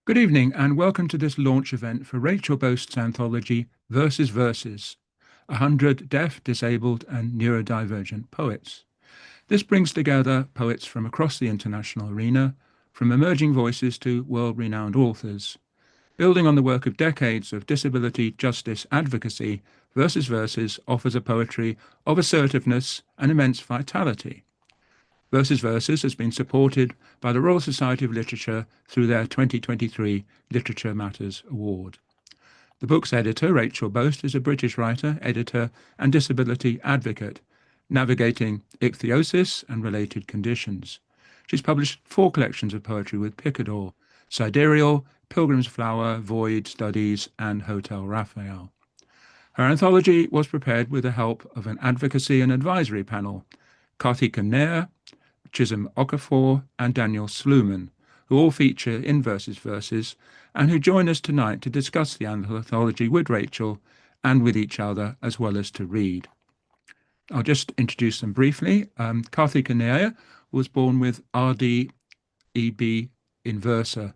Good evening, and welcome to this launch event for Rachel Boast's anthology Verses Verses, 100 deaf, disabled, and neurodivergent poets. This brings together poets from across the international arena, from emerging voices to world-renowned authors. Building on the work of decades of disability justice advocacy, Verses Verses offers a poetry of assertiveness and immense vitality. Verses Verses has been supported by the Royal Society of Literature through their 2023 Literature Matters Award. The book's editor, Rachel Boast, is a British writer, editor, and disability advocate, navigating ichthyosis and related conditions. She's published 4 collections of poetry with Picador: Sidereal, Pilgrim's Flower, Void Studies, and Hotel Raphael. Her anthology was prepared with the help of an advocacy and advisory panel: Karthika Nair, Chisholm Okafor, and Daniel Sluman, who all feature in Verses Verses, and who join us tonight to discuss the anthology with Rachel and with each other, as well as to read. I'll just introduce them briefly. Karthika Nair was born with RDEB inversa,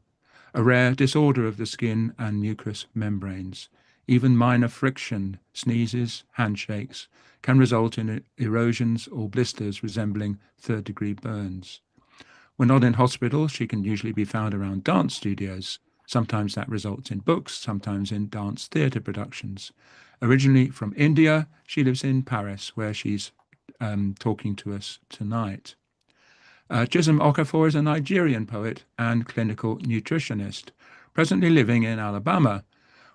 a rare disorder of the skin and mucous membranes. Even minor friction, sneezes, handshakes, can result in erosions or blisters resembling third-degree burns. When not in hospital, she can usually be found around dance studios. Sometimes that results in books, sometimes in dance theatre productions. Originally from India, she lives in Paris, where she's talking to us tonight. Chisholm Okafor is a Nigerian poet and clinical nutritionist, presently living in Alabama,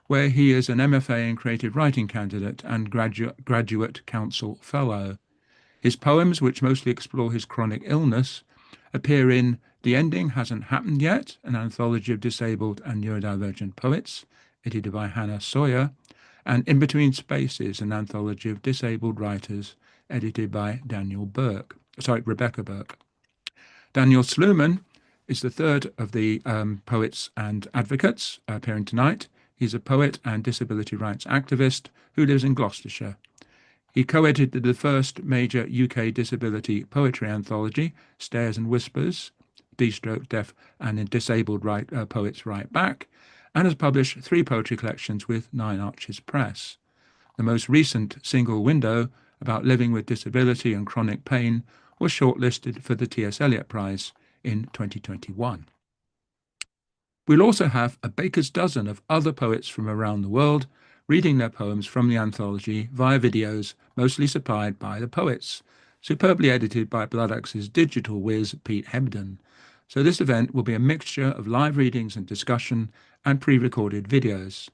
where he is an MFA in creative writing candidate and graduate council fellow. His poems, which mostly explore his chronic illness, appear in The Ending Hasn't Happened Yet, an anthology of disabled and neurodivergent poets, edited by Hannah Sawyer, and In Between Spaces, an anthology of disabled writers, edited by Rebecca Burke. Daniel Sluman is the third of the poets and advocates appearing tonight. He's a poet and disability rights activist who lives in Gloucestershire. He co-edited the first major UK disability poetry anthology, Stares and Whispers, D-Stroke Deaf and Disabled Poets Write Back, and has published 3 poetry collections with Nine Arches Press. The most recent single, Window, about living with disability and chronic pain, was shortlisted for the T.S. Eliot Prize in 2021. We'll also have a baker's dozen of other poets from around the world reading their poems from the anthology via videos mostly supplied by the poets, superbly edited by Bloodaxe's digital whiz, Pete Hebden. So this event will be a mixture of live readings and discussion and pre-recorded videos.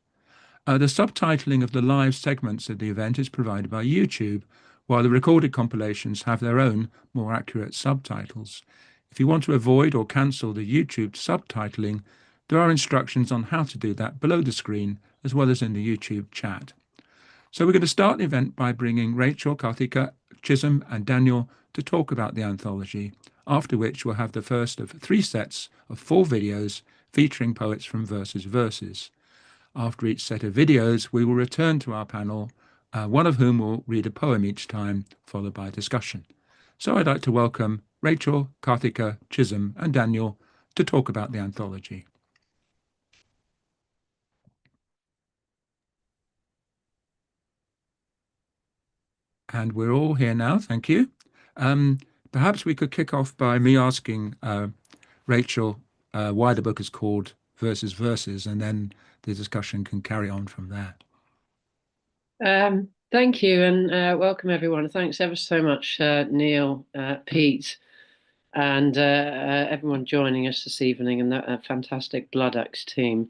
The subtitling of the live segments of the event is provided by YouTube, while the recorded compilations have their own, more accurate subtitles. If you want to avoid or cancel the YouTube subtitling, there are instructions on how to do that below the screen, as well as in the YouTube chat. So we're going to start the event by bringing Rachel, Karthika, Chisholm, and Daniel to talk about the anthology, after which we'll have the first of 3 sets of 4 videos featuring poets from Verses Verses. After each set of videos, we will return to our panel, one of whom will read a poem each time, followed by a discussion. So I'd like to welcome Rachel, Karthika, Chisholm, and Daniel to talk about the anthology. And we're all here now, thank you. Perhaps we could kick off by me asking Rachel why the book is called Verses Verses, and then the discussion can carry on from there. Thank you, and welcome everyone. Thanks ever so much, Neil, Pete, and everyone joining us this evening, and that fantastic Bloodaxe team.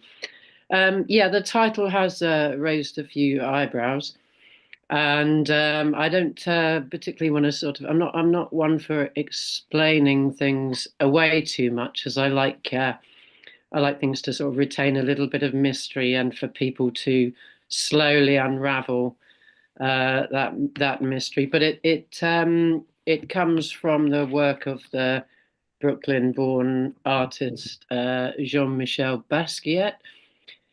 Yeah, the title has raised a few eyebrows, and I don't particularly want to I'm not one for explaining things away too much, as I like things to sort of retain a little bit of mystery and for people to slowly unravel that mystery. But it comes from the work of the Brooklyn-born artist Jean-Michel Basquiat.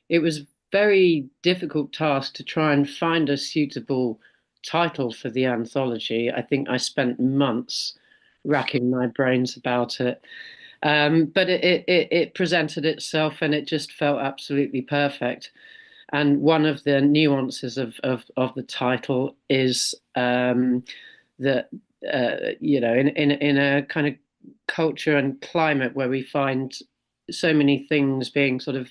It was a very difficult task to try and find a suitable title for the anthology. I think I spent months racking my brains about it. But it presented itself, and it just felt absolutely perfect. And one of the nuances of the title is that in a kind of culture and climate where we find so many things being sort of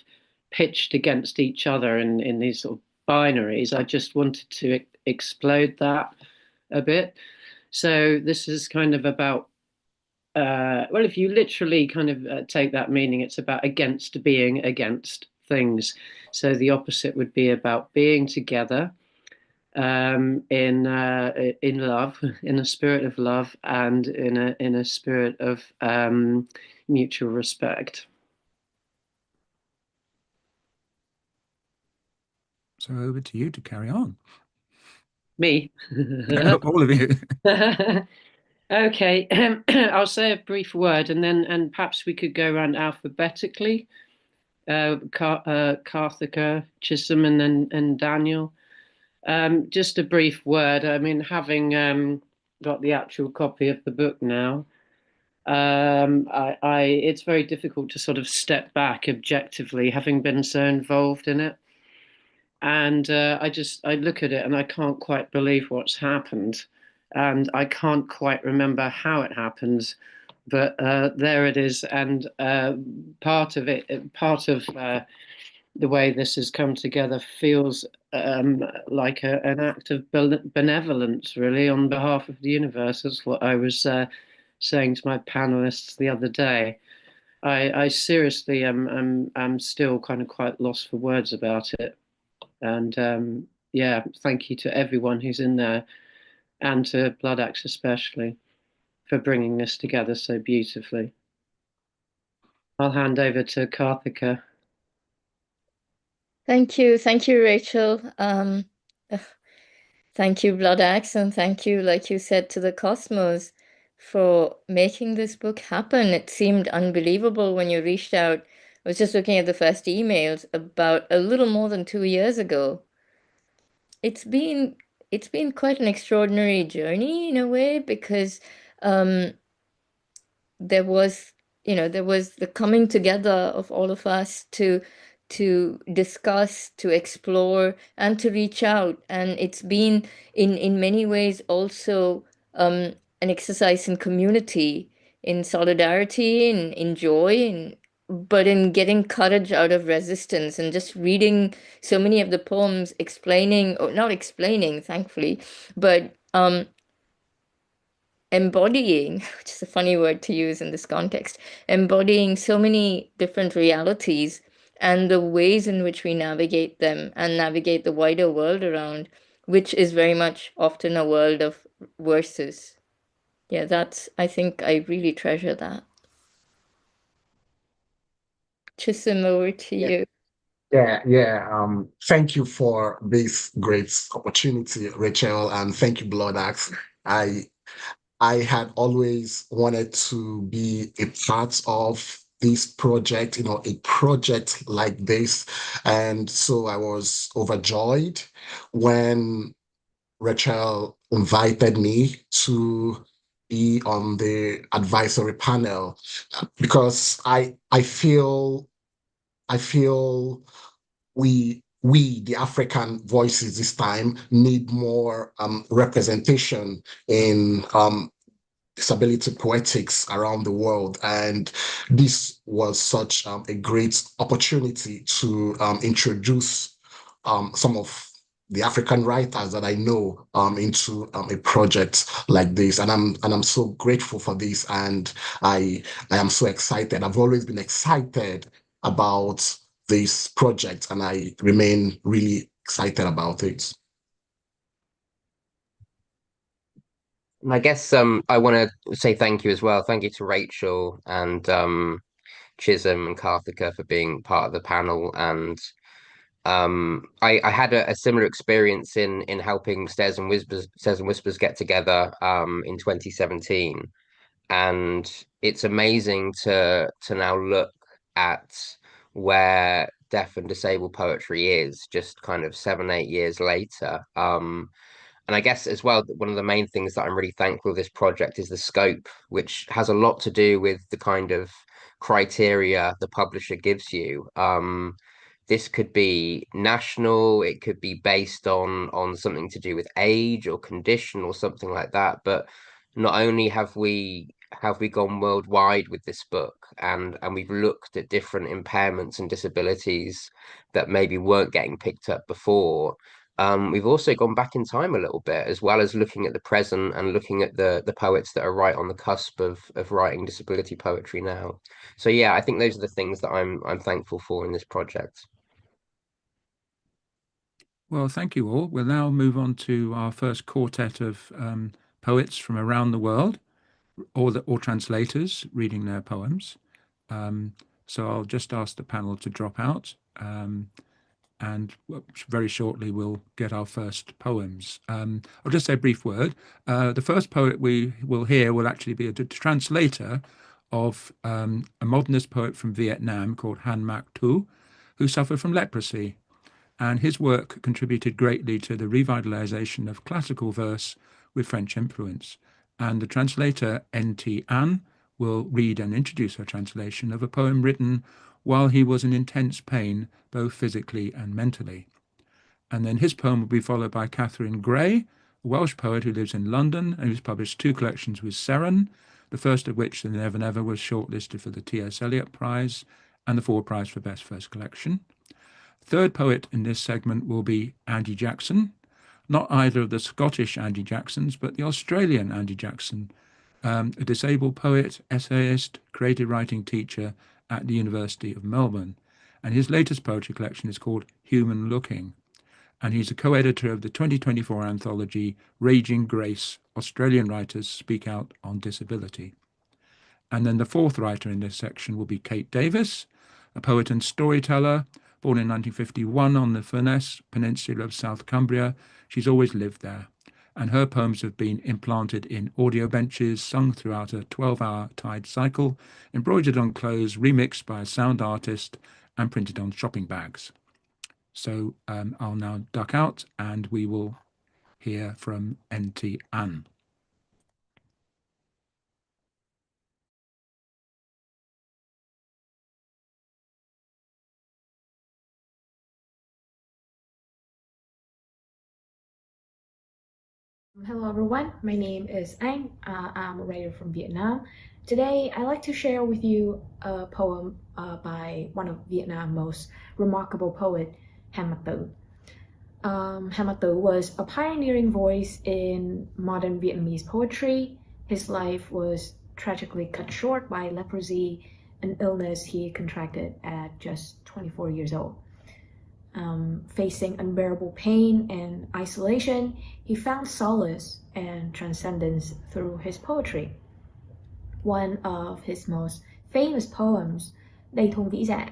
pitched against each other in these sort of binaries, I just wanted to explode that a bit. So this is kind of about well, if you literally kind of take that meaning, it's about against being against things. So the opposite would be about being together in love, in a spirit of love, and in a spirit of mutual respect. So over to you to carry on. Me. All of you. Okay, I'll say a brief word, and perhaps we could go around alphabetically. Karthika, Chisholm, and Daniel. Just a brief word. I mean, having got the actual copy of the book now, it's very difficult to sort of step back objectively, having been so involved in it. And I look at it and I can't quite believe what's happened, and I can't quite remember how it happened, but there it is. And part of the way this has come together feels like an act of benevolence, really, on behalf of the universe. That's what I was saying to my panelists the other day. I seriously am still kind of quite lost for words about it. And yeah, thank you to everyone who's in there, and to Blood Axe especially, for bringing this together so beautifully. I'll hand over to Karthika. Thank you, Rachel. Thank you, Blood Axe, and thank you, like you said, to the Cosmos for making this book happen. It seemed unbelievable when you reached out. I was just looking at the first emails about a little more than 2 years ago. It's been it's been quite an extraordinary journey in a way because um, there was, there was the coming together of all of us to discuss, to explore, and to reach out. And it's been in many ways also an exercise in community, in solidarity, in joy, but in getting courage out of resistance, and just reading so many of the poems explaining, or not explaining, thankfully, but embodying, which is a funny word to use in this context, embodying so many different realities and the ways in which we navigate them and navigate the wider world around, which is very much often a world of verses. Yeah, I think I really treasure that. Chisholm, over to you. Yeah. Thank you for this great opportunity, Rachel, and thank you, Blood Axe. I I had always wanted to be a part of this project, a project like this. And so I was overjoyed when Rachel invited me to be on the advisory panel because I feel we the African voices this time need more representation in disability poetics around the world. And this was such a great opportunity to introduce some of the African writers that I know into a project like this, and I'm so grateful for this, and I am so excited. I've always been excited about this project, and I remain really excited about it. And I guess I want to say thank you as well. Thank you to Rachel and Chisholm and Karthika for being part of the panel. And I had a similar experience in helping Stairs and Whispers get together in 2017. And it's amazing to now look at where deaf and disabled poetry is just kind of 7, 8 years later. I guess as well, one of the main things that I'm really thankful for this project is the scope, which has a lot to do with the kind of criteria the publisher gives you. This could be national, it could be based on something to do with age or condition or something like that. But not only have we gone worldwide with this book, and we've looked at different impairments and disabilities that maybe weren't getting picked up before. We've also gone back in time a little bit, as well as looking at the present and looking at the poets that are right on the cusp of writing disability poetry now. So yeah, I think those are the things that I'm thankful for in this project. Well, thank you all. We'll now move on to our first quartet of poets from around the world, or translators reading their poems. So I'll just ask the panel to drop out, and very shortly we'll get our first poems. I'll just say a brief word. The first poet we will hear will actually be a translator of a modernist poet from Vietnam called Han Mac Thu, who suffered from leprosy. And his work contributed greatly to the revitalization of classical verse with French influence. And the translator, N.T. An, will read and introduce her translation of a poem written while he was in intense pain, both physically and mentally. And then his poem will be followed by Catherine Gray, a Welsh poet who lives in London and who's published 2 collections with Seren, the first of which, The Never Never, was shortlisted for the T.S. Eliot Prize and the Ford Prize for Best First Collection. Third poet in this segment will be Andy Jackson, not either of the Scottish Andy Jacksons, but the Australian Andy Jackson, a disabled poet, essayist, creative writing teacher at the University of Melbourne. And his latest poetry collection is called Human Looking. And he's a co-editor of the 2024 anthology Raging Grace, Australian Writers Speak Out on Disability. And then the fourth writer in this section will be Kate Davis, a poet and storyteller, born in 1951 on the Furness Peninsula of South Cumbria. She's always lived there, and her poems have been implanted in audio benches, sung throughout a 12-hour tide cycle, embroidered on clothes, remixed by a sound artist, and printed on shopping bags. So I'll now duck out, and we will hear from N.T. An. Hello everyone, my name is Anh. I'm a writer from Vietnam. Today I'd like to share with you a poem by one of Vietnam's most remarkable poet, Han Mac Tử. Han Mac Tử was a pioneering voice in modern Vietnamese poetry. His life was tragically cut short by leprosy, an illness he contracted at just 24 years old. Facing unbearable pain and isolation, he found solace and transcendence through his poetry. One of his most famous poems, Đây Thôn Vĩ Dạ,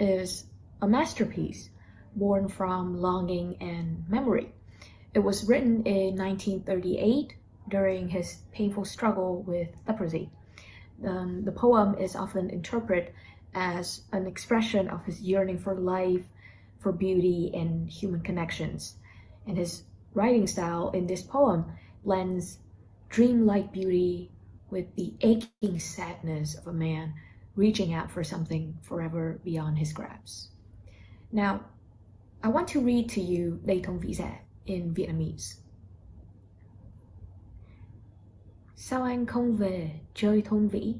is a masterpiece born from longing and memory. It was written in 1938 during his painful struggle with leprosy. The poem is often interpreted as an expression of his yearning for life, for beauty and human connections. And his writing style in this poem blends dreamlike beauty with the aching sadness of a man reaching out for something forever beyond his grasp. Now, I want to read to you Đây Thôn Vĩ Dạ in Vietnamese. Sao anh không về chơi thôn vĩ,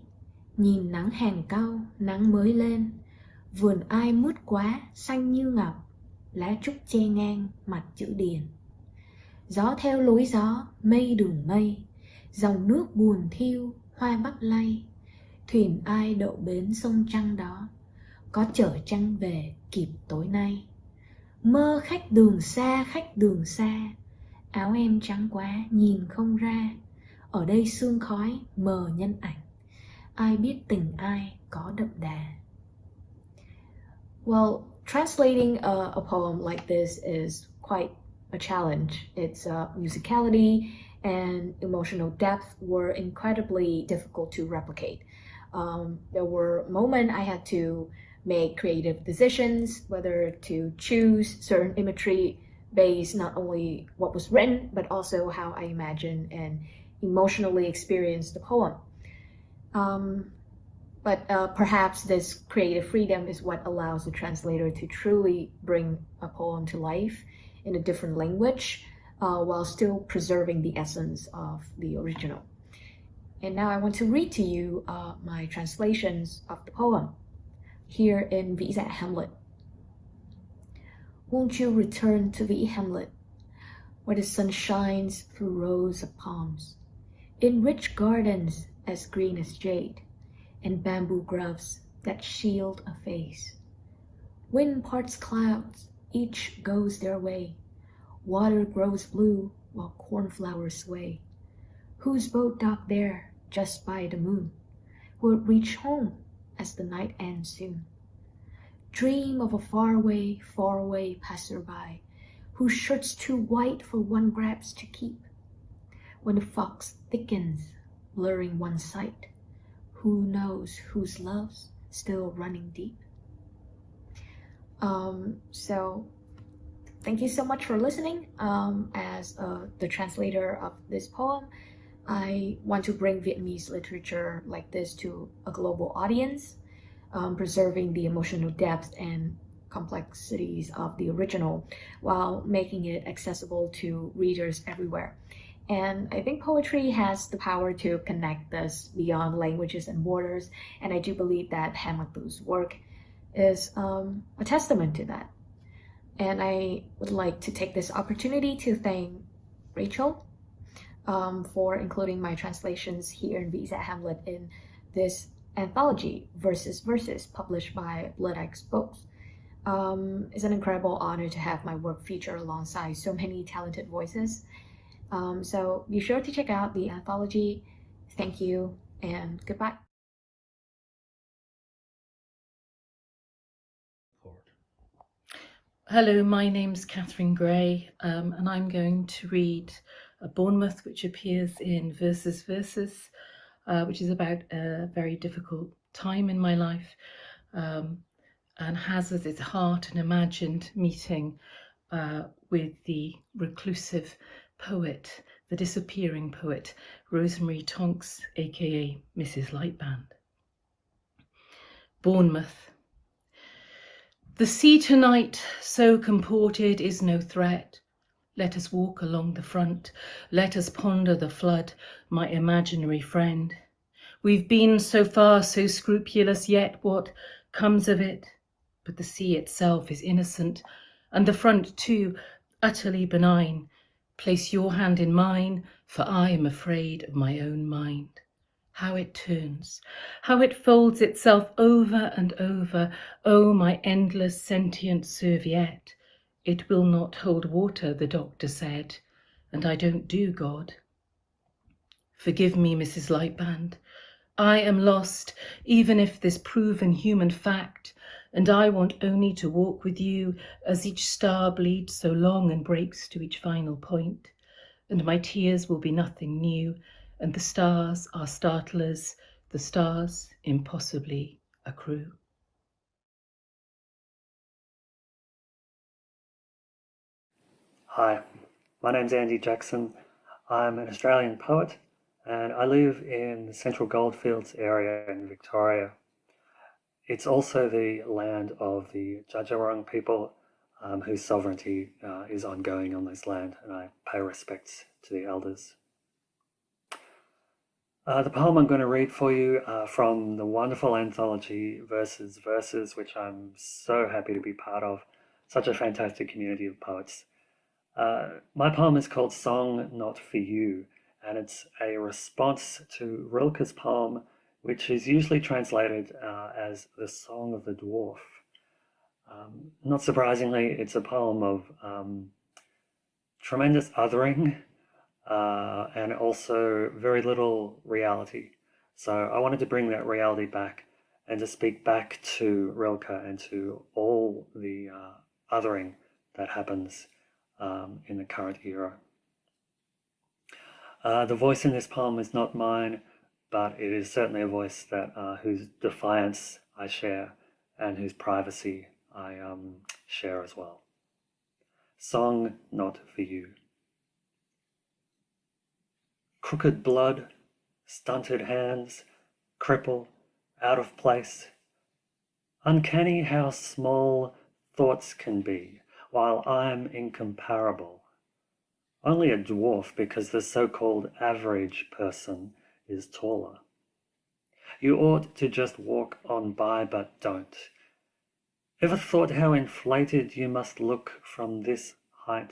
nhìn nắng hèn cao, nắng mới lên, vườn ai mướt quá, xanh như ngọc, lá trúc che ngang mặt chữ điền. Gió theo lối gió, mây đường mây, dòng nước buồn thiêu, hoa bắc lay, thuyền ai đậu bến sông trăng đó, có chở trăng về kịp tối nay. Mơ khách đường xa, áo em trắng quá nhìn không ra, ở đây sương khói mờ nhân ảnh, ai biết tình ai có đậm đà. Well, translating a poem like this is quite a challenge. Its musicality and emotional depth were incredibly difficult to replicate. There were moments I had to make creative decisions, whether to choose certain imagery base not only what was written, but also how I imagine and emotionally experience the poem. But perhaps this creative freedom is what allows the translator to truly bring a poem to life in a different language, while still preserving the essence of the original. And now I want to read to you my translations of the poem here in Vĩ Dạ Hamlet. Won't you return to Vĩ Hamlet, where the sun shines through rows of palms, in rich gardens as green as jade, and bamboo groves that shield a face. Wind parts clouds, each goes their way. Water grows blue while cornflowers sway. Whose boat docked there just by the moon will reach home as the night ends soon? Dream of a faraway passerby, whose shirt's too white for one grabs to keep. When the fog thickens, blurring one sight, who knows whose love's still running deep? So thank you so much for listening. As the translator of this poem, I want to bring Vietnamese literature like this to a global audience, preserving the emotional depth and complexities of the original while making it accessible to readers everywhere. And I think poetry has the power to connect us beyond languages and borders, and I do believe that Hamlet Blues' work is a testament to that. And I would like to take this opportunity to thank Rachel for including my translations here in Vĩ Dạ Hamlet in this anthology, Verses Verses, published by Blood X Books. It's an incredible honor to have my work featured alongside so many talented voices. So be sure to check out the anthology. Thank you and goodbye. Hello, my name's Catherine Gray, and I'm going to read Bournemouth, which appears in Verses Verses, which is about a very difficult time in my life, and has at its heart an imagined meeting with the reclusive poet, the disappearing poet, Rosemary Tonks, aka Mrs. Lightband. Bournemouth. The sea tonight, so comported, is no threat. Let us walk along the front. Let us ponder the flood, my imaginary friend. We've been so far so scrupulous, yet what comes of it? But the sea itself is innocent, and the front too, utterly benign. Place your hand in mine, for I am afraid of my own mind. How it turns, how it folds itself over and over, oh, my endless sentient serviette. It will not hold water, the doctor said, and I don't do God. Forgive me, Mrs. Lightband. I am lost, even if this proven human fact, and I want only to walk with you as each star bleeds so long and breaks to each final point, and my tears will be nothing new, and the stars are startlers, the stars impossibly accrue. Hi, my name's Andy Jackson. I'm an Australian poet and I live in the Central Goldfields area in Victoria. It's also the land of the Dja Dja Wurrung people whose sovereignty is ongoing on this land, and I pay respects to the elders. The poem I'm going to read for you from the wonderful anthology Verses Verses, which I'm so happy to be part of, such a fantastic community of poets. My poem is called Song Not For You, and it's a response to Rilke's poem, which is usually translated as The Song of the Dwarf. Not surprisingly, it's a poem of tremendous othering and also very little reality. So I wanted to bring that reality back and to speak back to Rilke and to all the othering that happens in the current era. The voice in this poem is not mine, but it is certainly a voice that whose defiance I share and whose privacy I share as well. song not for you. Crooked blood, stunted hands, cripple, out of place. Uncanny how small thoughts can be, while I'm incomparable. Only a dwarf because the so-called average person is taller. You ought to just walk on by, but don't. Ever thought how inflated you must look from this height?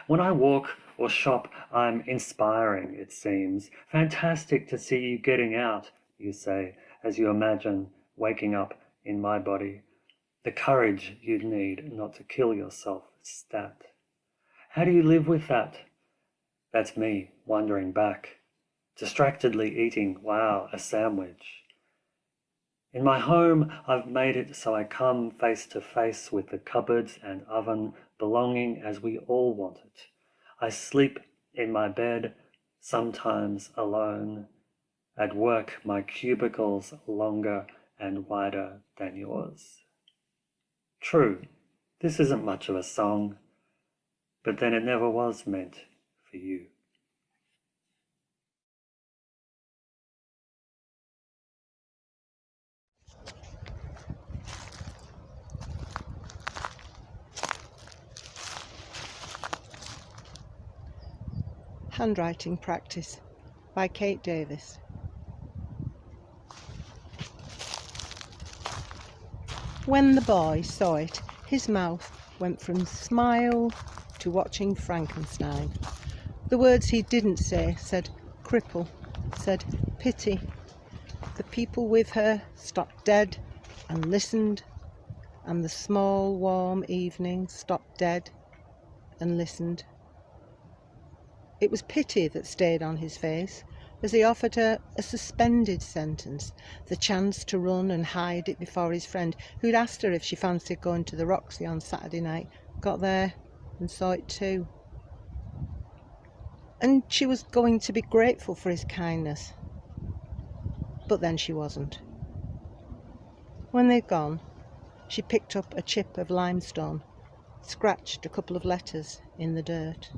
When I walk or shop, I'm inspiring, it seems. Fantastic to see you getting out, you say, as you imagine waking up in my body. The courage you'd need not to kill yourself, stat. How do you live with that? That's me, wandering back, distractedly eating, wow, a sandwich. In my home, I've made it so I come face to face with the cupboards and oven belonging as we all want it. I sleep in my bed, sometimes alone. At work, my cubicle's longer and wider than yours. True, this isn't much of a song, but then it never was meant for you. Handwriting Practice by Kate Davis. When the boy saw it, his mouth went from smile to watching Frankenstein. The words he didn't say said cripple, said pity. The people with her stopped dead and listened, and the small warm evening stopped dead and listened. It was pity that stayed on his face as he offered her a suspended sentence, the chance to run and hide it before his friend, who'd asked her if she fancied going to the Roxy on Saturday night, got there and saw it too. And she was going to be grateful for his kindness. But then she wasn't. When they'd gone, she picked up a chip of limestone, scratched a couple of letters in the dirt.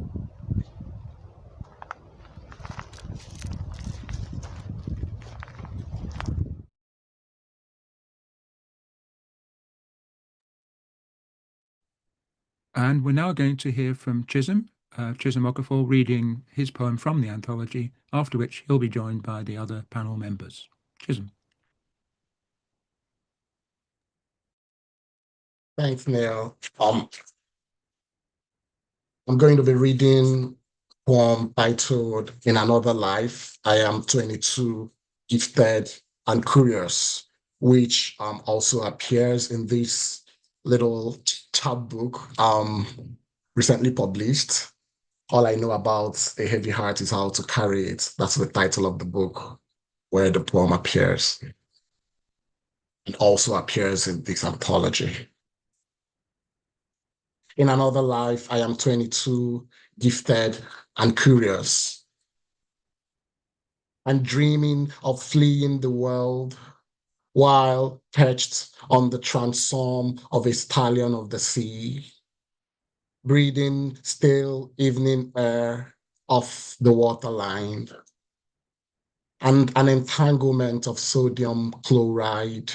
And we're now going to hear from Chisholm Okafor reading his poem from the anthology, after which he'll be joined by the other panel members. Chisholm. Thanks, Neil. I'm going to be reading a poem titled In Another Life. I am 22, gifted and curious, which also appears in this little chapbook recently published. All I know about a heavy heart is how to carry it. That's the title of the book where the poem appears. It also appears in this anthology. In another life, I am 22, gifted and curious, and dreaming of fleeing the world while perched on the transom of a stallion of the sea, breathing still evening air off the waterline, and an entanglement of sodium chloride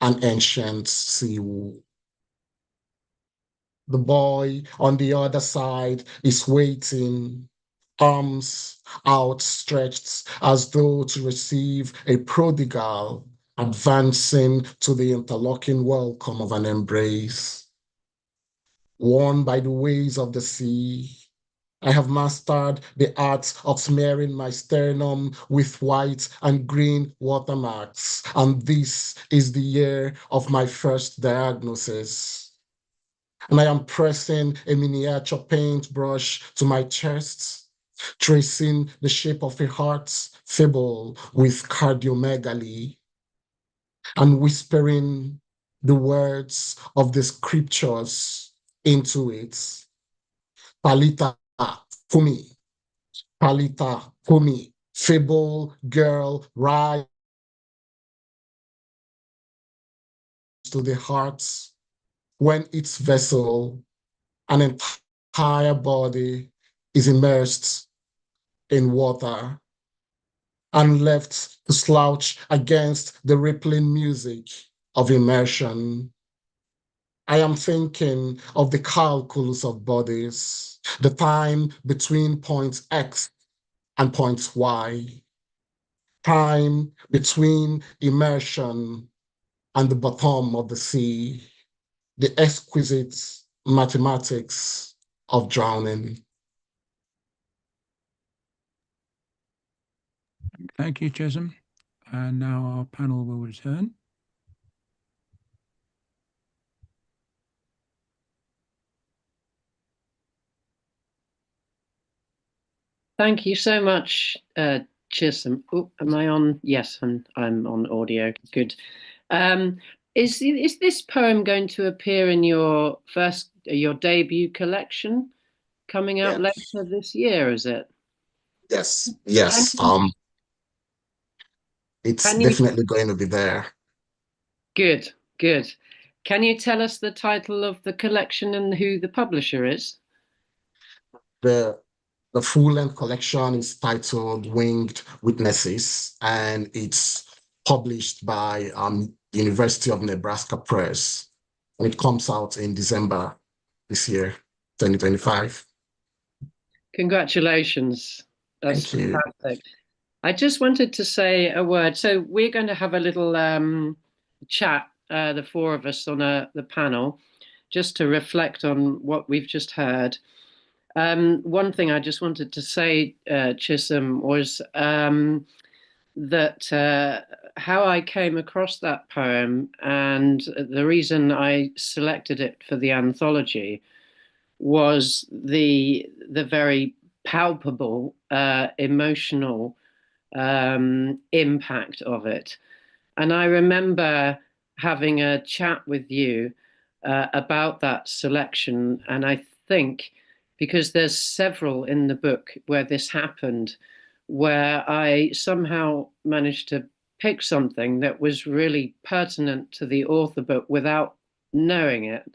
and ancient seaweed. The boy on the other side is waiting, arms outstretched as though to receive a prodigal advancing to the interlocking welcome of an embrace. Worn by the waves of the sea, I have mastered the art of smearing my sternum with white and green watermarks, and this is the year of my first diagnosis. And I am pressing a miniature paintbrush to my chest, tracing the shape of a heart's fable with cardiomegaly, and whispering the words of the scriptures into it. Palita Kumi, Palita Kumi, fable girl, rise to the heart when its vessel an entire body is immersed in water and left to slouch against the rippling music of immersion. I am thinking of the calculus of bodies, the time between point X and point Y, time between immersion and the bottom of the sea, the exquisite mathematics of drowning. Thank you, Chisholm. And now our panel will return. Thank you so much, Chisholm. Oh, am I on? Yes, I'm on audio. Good. Is this poem going to appear in your debut collection coming out later this year? Is it? Yes. Yes. It's definitely going to be there. Good. Good. Can you tell us the title of the collection and who the publisher is? The full-length collection is titled Winged Witnesses, and it's published by University of Nebraska Press, and it comes out in December this year, 2025. Congratulations. That's Thank you. fantastic. I just wanted to say a word. So we're going to have a little chat, the four of us on the panel, just to reflect on what we've just heard. One thing I just wanted to say, Chisholm, was that how I came across that poem and the reason I selected it for the anthology was the very palpable emotional impact of it. And I remember having a chat with you about that selection, and I think because there's several in the book where this happened, where I somehow managed to pick something that was really pertinent to the author, but without knowing it.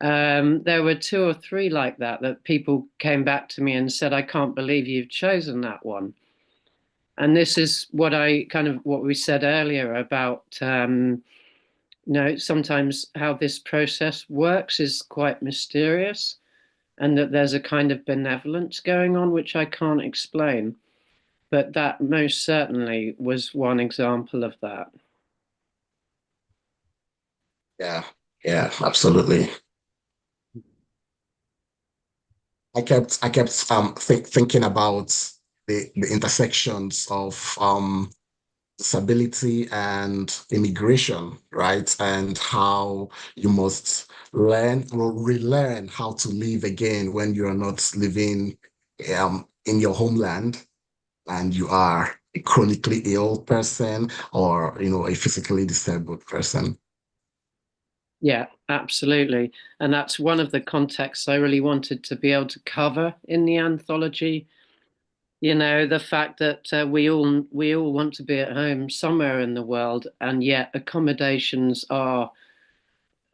There were 2 or 3 like that people came back to me and said, I can't believe you've chosen that one. And this is what we said earlier about, sometimes how this process works is quite mysterious, and that there's a kind of benevolence going on, which I can't explain. But that most certainly was one example of that. Yeah, absolutely. I kept thinking about the intersections of disability and immigration, right? And how you must learn or relearn how to live again when you're not living in your homeland and you are a chronically ill person or a physically disabled person. Yeah, absolutely. And that's one of the contexts I really wanted to be able to cover in the anthology. The fact that we all want to be at home somewhere in the world, and yet accommodations are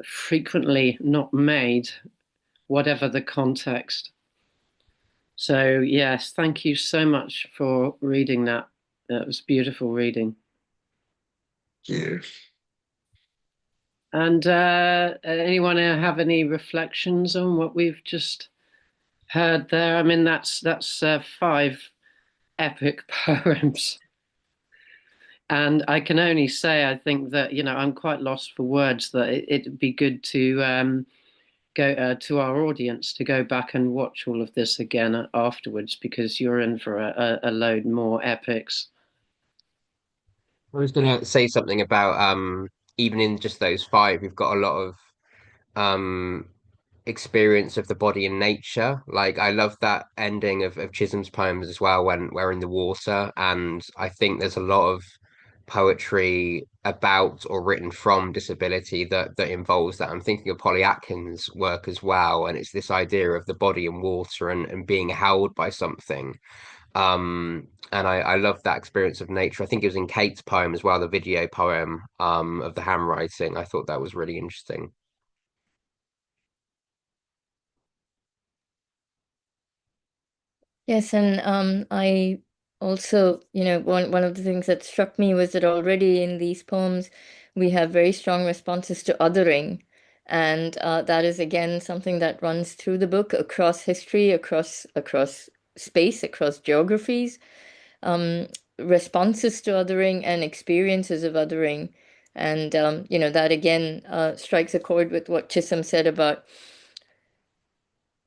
frequently not made, whatever the context. So yes, thank you so much for reading that. That was beautiful reading. Yeah. And anyone have any reflections on what we've just heard there? I mean, that's 5 epic poems. And I can only say, I think that, I'm quite lost for words, that it'd be good to go to our audience to go back and watch all of this again afterwards, because you're in for a load more epics. I was going to say something about even in just those 5, we've got a lot of experience of the body in nature. Like I love that ending of Chisholm's poems as well, when we're in the water, and I think there's a lot of poetry about or written from disability that involves that. I'm thinking of Polly Atkins' work as well, and it's this idea of the body in water and being held by something. And I love that experience of nature. I think it was in Kate's poem as well, the video poem of the handwriting. I thought that was really interesting. Yes, and I also, one of the things that struck me was that already in these poems we have very strong responses to othering, and that is again something that runs through the book across history, across space, across geographies, responses to othering and experiences of othering, and that again strikes a chord with what Chisholm said about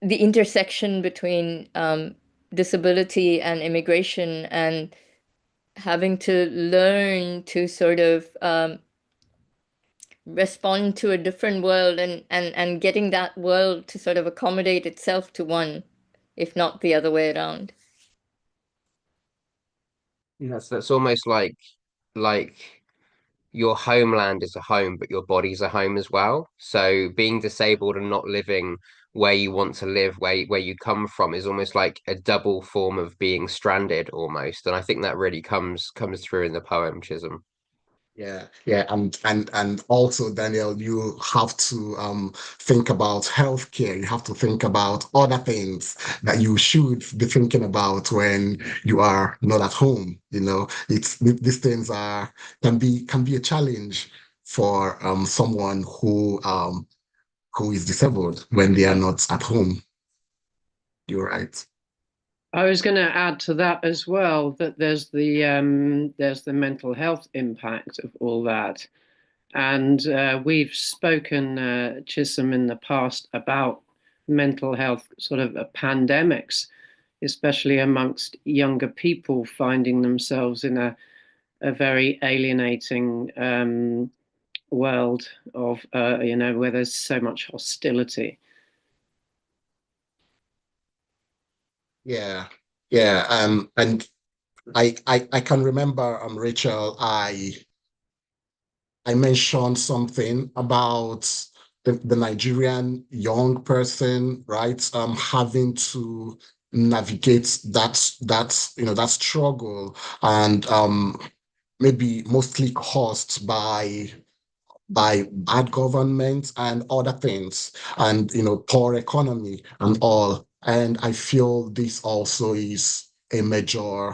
the intersection between disability and immigration, and having to learn to sort of respond to a different world, and getting that world to sort of accommodate itself to one, if not the other way around. Yes, that's almost like your homeland is a home, but your body's a home as well. So being disabled and not living where you want to live, where you come from, is almost like a double form of being stranded almost. And I think that really comes through in the poem, Chisholm. Yeah, and also, Daniel, you have to think about healthcare. You have to think about other things that you should be thinking about when you are not at home. These things can be a challenge for someone who is disabled when they are not at home. You're right. I was going to add to that as well, that there's the mental health impact of all that, and we've spoken, Chisholm, in the past about mental health sort of pandemics, especially amongst younger people finding themselves in a very alienating world of where there's so much hostility. Yeah, and I can remember, Rachel, I mentioned something about the Nigerian young person, right? Having to navigate that struggle, and maybe mostly caused by bad government and other things, and poor economy and all. And I feel this also is a major,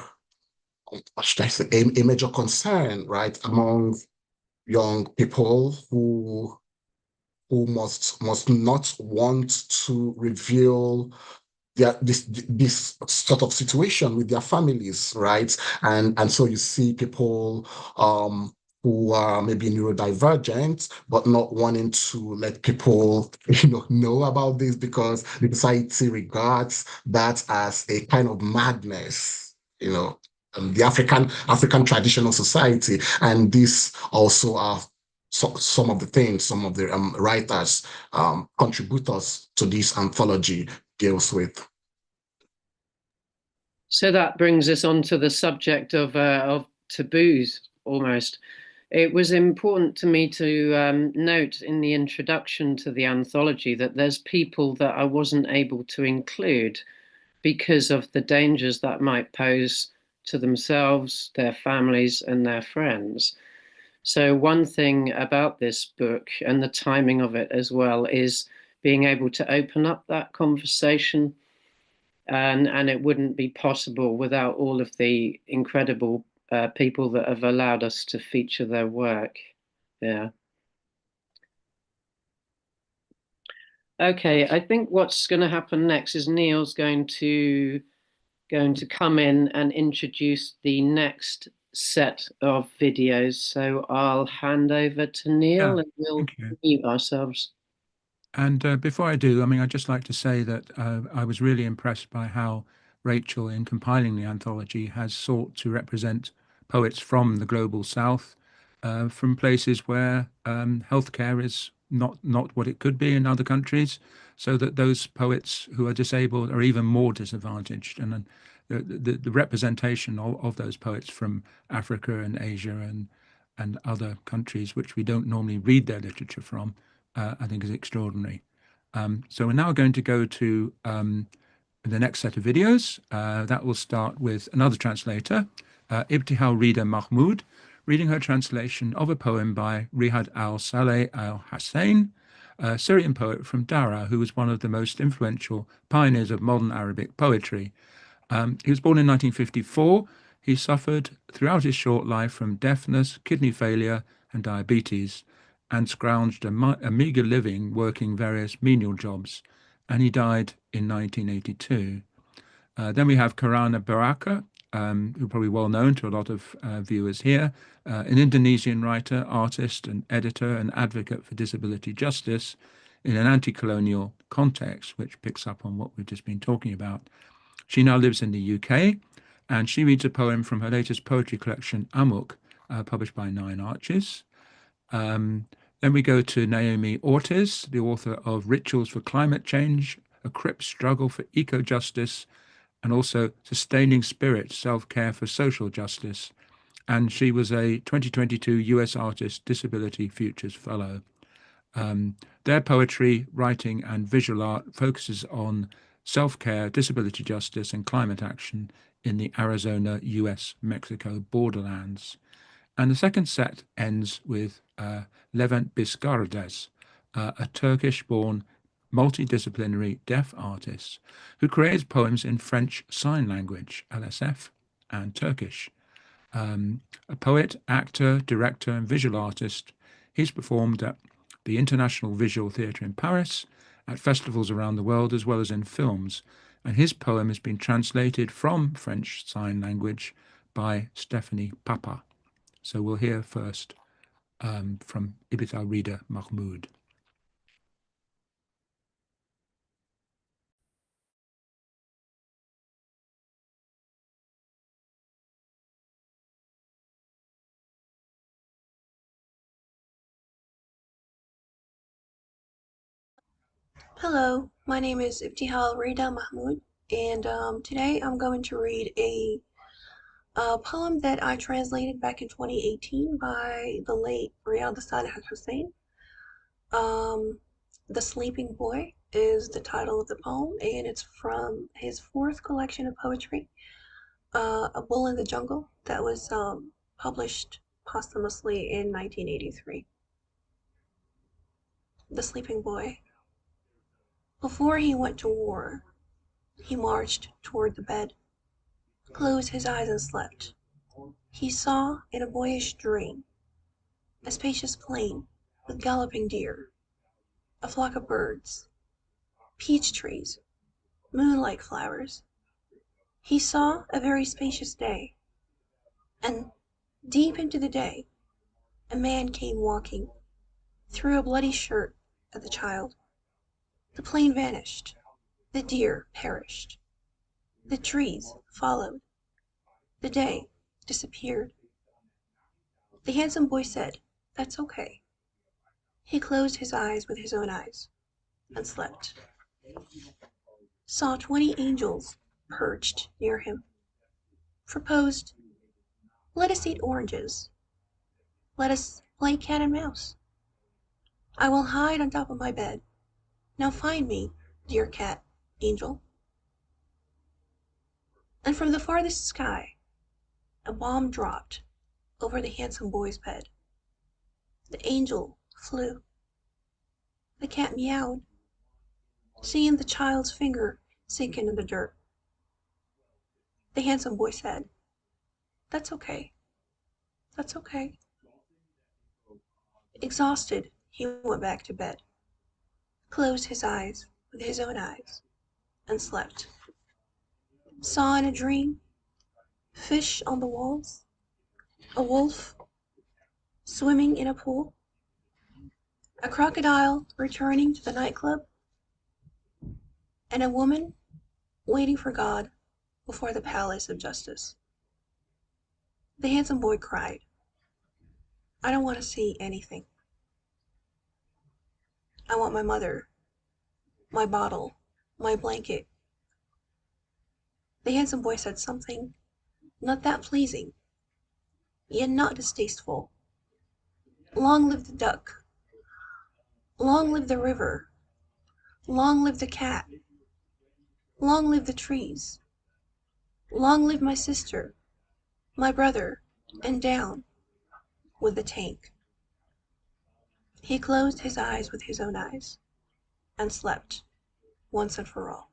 what should I say, a major concern, right, among young people who must not want to reveal this sort of situation with their families, right? And so you see people who are maybe neurodivergent, but not wanting to let people know about this, because the society regards that as a kind of madness, the African traditional society. And this also are some of the things some of the writers, contributors to this anthology deals with. So that brings us on to the subject of taboos, almost. It was important to me to note in the introduction to the anthology that there's people that I wasn't able to include because of the dangers that might pose to themselves, their families, and their friends. So one thing about this book, and the timing of it as well, is being able to open up that conversation, and it wouldn't be possible without all of the incredible people that have allowed us to feature their work. Yeah. Okay, I think what's going to happen next is Neil's going to come in and introduce the next set of videos. So I'll hand over to Neil, and we'll mute ourselves. And before I do, I'd just like to say that I was really impressed by how Rachel, in compiling the anthology, has sought to represent poets from the global south, from places where healthcare is not what it could be in other countries, so that those poets who are disabled are even more disadvantaged. And the representation of those poets from Africa and Asia and other countries, which we don't normally read their literature from, I think is extraordinary. So we're now going to go to the next set of videos. That will start with another translator, Ibtihal Rida Mahmoud, reading her translation of a poem by Rihad al-Saleh al-Hussein, a Syrian poet from Dara, who was one of the most influential pioneers of modern Arabic poetry. He was born in 1954. He suffered throughout his short life from deafness, kidney failure, and diabetes, and scrounged a meager living working various menial jobs, and he died in 1982. Then we have Kirana Baraka, who are probably well known to a lot of viewers here, an Indonesian writer, artist, and editor, and advocate for disability justice in an anti-colonial context, which picks up on what we've just been talking about. She now lives in the UK, and she reads a poem from her latest poetry collection, Amuk, published by Nine Arches. Then we go to Naomi Ortiz, the author of Rituals for Climate Change, A Crip Struggle for Eco-Justice, and also Sustaining Spirit, Self-Care for Social Justice. And she was a 2022 US Artist Disability Futures Fellow. Their poetry, writing, and visual art focuses on self-care, disability justice, and climate action in the Arizona-US-Mexico borderlands. And the second set ends with Levent Biscardes, a Turkish-born multidisciplinary deaf artist who creates poems in French Sign Language, LSF, and Turkish. A poet, actor, director, and visual artist, he's performed at the International Visual Theatre in Paris, at festivals around the world, as well as in films. And his poem has been translated from French Sign Language by Stephanie Papa. So we'll hear first from Ibit al-Rida Mahmoud. Hello, my name is Ibtihal Rida Mahmoud, and today I'm going to read a poem that I translated back in 2018 by the late Riyad Saleh Al-Hussein. The Sleeping Boy is the title of the poem, and it's from his fourth collection of poetry, A Bull in the Jungle, that was published posthumously in 1983. The Sleeping Boy. Before he went to war, he marched toward the bed, closed his eyes and slept. He saw in a boyish dream a spacious plain with galloping deer, a flock of birds, peach trees, moonlight flowers. He saw a very spacious day, and deep into the day, a man came walking, threw a bloody shirt at the child. The plain vanished, the deer perished, the trees followed, the day disappeared. The handsome boy said, "That's okay." He closed his eyes with his own eyes and slept. Saw 20 angels perched near him. Proposed, "Let us eat oranges. Let us play cat and mouse. I will hide on top of my bed. Now find me, dear cat, angel." And from the farthest sky, a bomb dropped over the handsome boy's bed. The angel flew. The cat meowed, seeing the child's finger sink into the dirt. The handsome boy said, "That's okay. That's okay." Exhausted, he went back to bed, closed his eyes with his own eyes, and slept. Saw in a dream fish on the walls, a wolf swimming in a pool, a crocodile returning to the nightclub, and a woman waiting for God before the palace of justice. The handsome boy cried, "I don't want to see anything. I want my mother, my bottle, my blanket." The handsome boy said something not that pleasing, yet not distasteful. "Long live the duck. Long live the river. Long live the cat. Long live the trees. Long live my sister, my brother, and down with the tank." He closed his eyes with his own eyes and slept once and for all.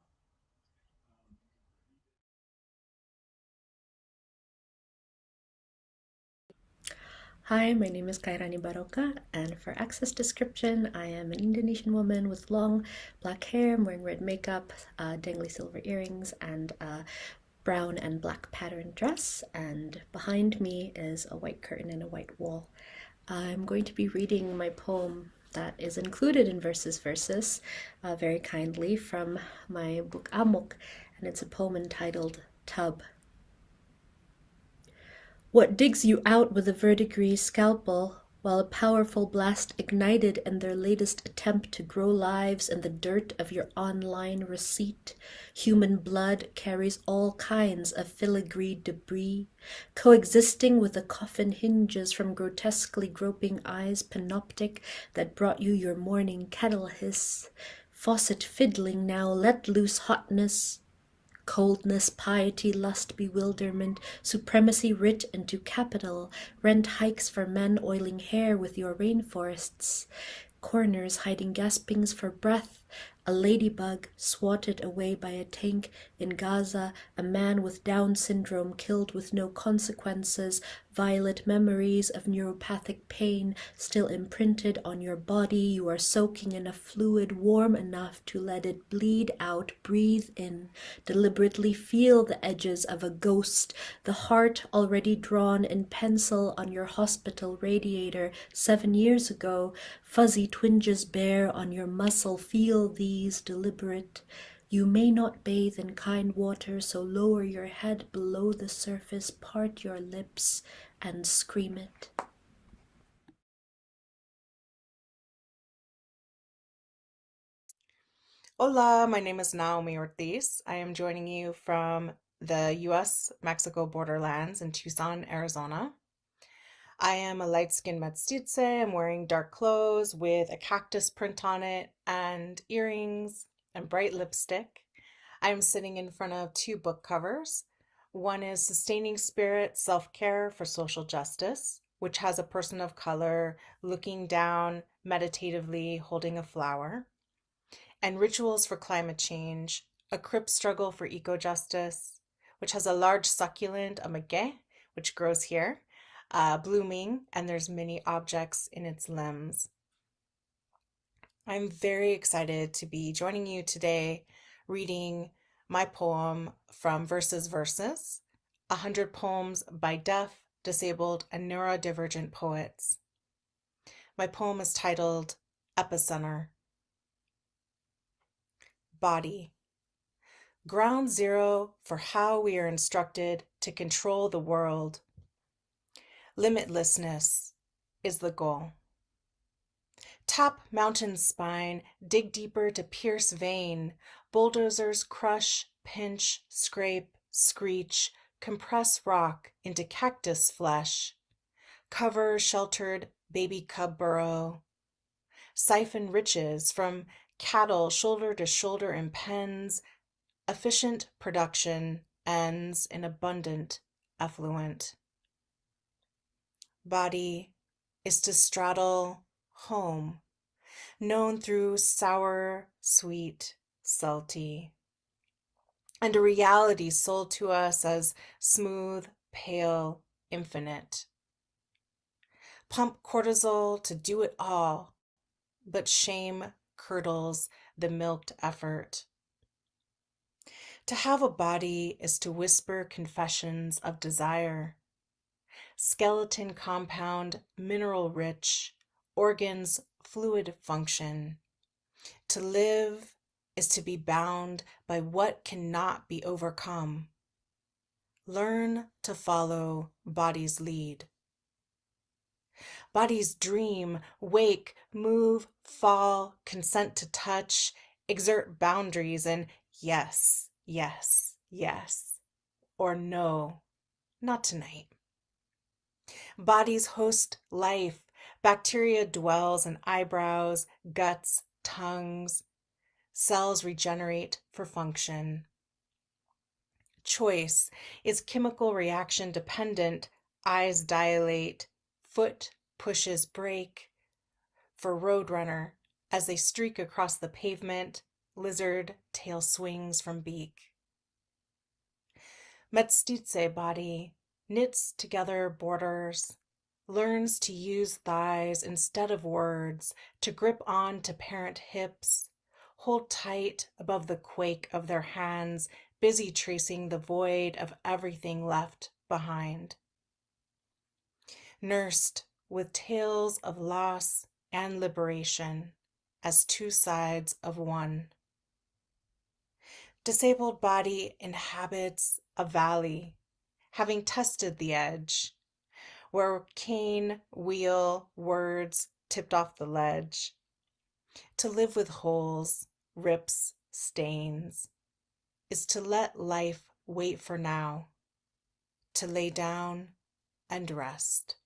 Hi, my name is Kairani Baroka, and for access description, I am an Indonesian woman with long black hair. I'm wearing red makeup, dangly silver earrings, and a brown and black patterned dress. And behind me is a white curtain and a white wall. I'm going to be reading my poem that is included in Verses Verses very kindly from my book Amok, and it's a poem entitled Tub. What digs you out with a verdigris scalpel, while a powerful blast ignited in their latest attempt to grow lives in the dirt of your online receipt? Human blood carries all kinds of filigree debris, coexisting with the coffin hinges from grotesquely groping eyes panoptic that brought you your morning kettle hiss. Faucet fiddling now, let loose hotness. Coldness, piety, lust, bewilderment, supremacy writ into capital, rent hikes for men oiling hair with your rainforests, corners hiding gaspings for breath, a ladybug swatted away by a tank in Gaza, a man with Down syndrome killed with no consequences, violet memories of neuropathic pain still imprinted on your body. You are soaking in a fluid warm enough to let it bleed out, breathe in, deliberately feel the edges of a ghost, the heart already drawn in pencil on your hospital radiator 7 years ago, fuzzy twinges bare on your muscle. Feel these deliberate. You may not bathe in kind water, so lower your head below the surface, part your lips, and scream it. Hola, my name is Naomi Ortiz. I am joining you from the US-Mexico borderlands in Tucson, Arizona. I am a light-skinned mestize. I'm wearing dark clothes with a cactus print on it and earrings and bright lipstick. I am sitting in front of 2 book covers. One is Sustaining Spirit, Self-Care for Social Justice, which has a person of color looking down meditatively holding a flower, and Rituals for Climate Change, a Crip Struggle for Eco-Justice, which has a large succulent, a maguey, which grows here, blooming, and there's many objects in its limbs. I'm very excited to be joining you today reading my poem from Verses Verses, 100 poems by deaf, disabled, and neurodivergent poets. My poem is titled Epicenter. Body. Ground zero for how we are instructed to control the world. Limitlessness is the goal. Tap mountain spine, dig deeper to pierce vein. Bulldozers crush, pinch, scrape, screech, compress rock into cactus flesh. Cover sheltered baby cub burrow. Siphon riches from cattle shoulder to shoulder in pens. Efficient production ends in abundant effluent. Body is to straddle home, known through sour, sweet, salty, and a reality sold to us as smooth, pale, infinite. Pump cortisol to do it all, but shame curdles the milked effort. To have a body is to whisper confessions of desire. Skeleton compound, mineral rich, organs fluid function. To live is to be bound by what cannot be overcome. Learn to follow body's lead. Bodies dream, wake, move, fall, consent to touch, exert boundaries, and yes, yes, yes, or no, not tonight. Bodies host life. Bacteria dwells in eyebrows, guts, tongues. Cells regenerate for function. Choice is chemical reaction dependent. Eyes dilate. Foot pushes brake. For roadrunner, as they streak across the pavement, lizard tail swings from beak. Mestize body knits together borders, learns to use thighs instead of words, to grip on to parent hips, hold tight above the quake of their hands, busy tracing the void of everything left behind. Nursed with tales of loss and liberation as two sides of one. Disabled body inhabits a valley, having tested the edge, where cane, wheel, words tipped off the ledge. To live with holes, rips, stains, is to let life wait for now, to lay down and rest.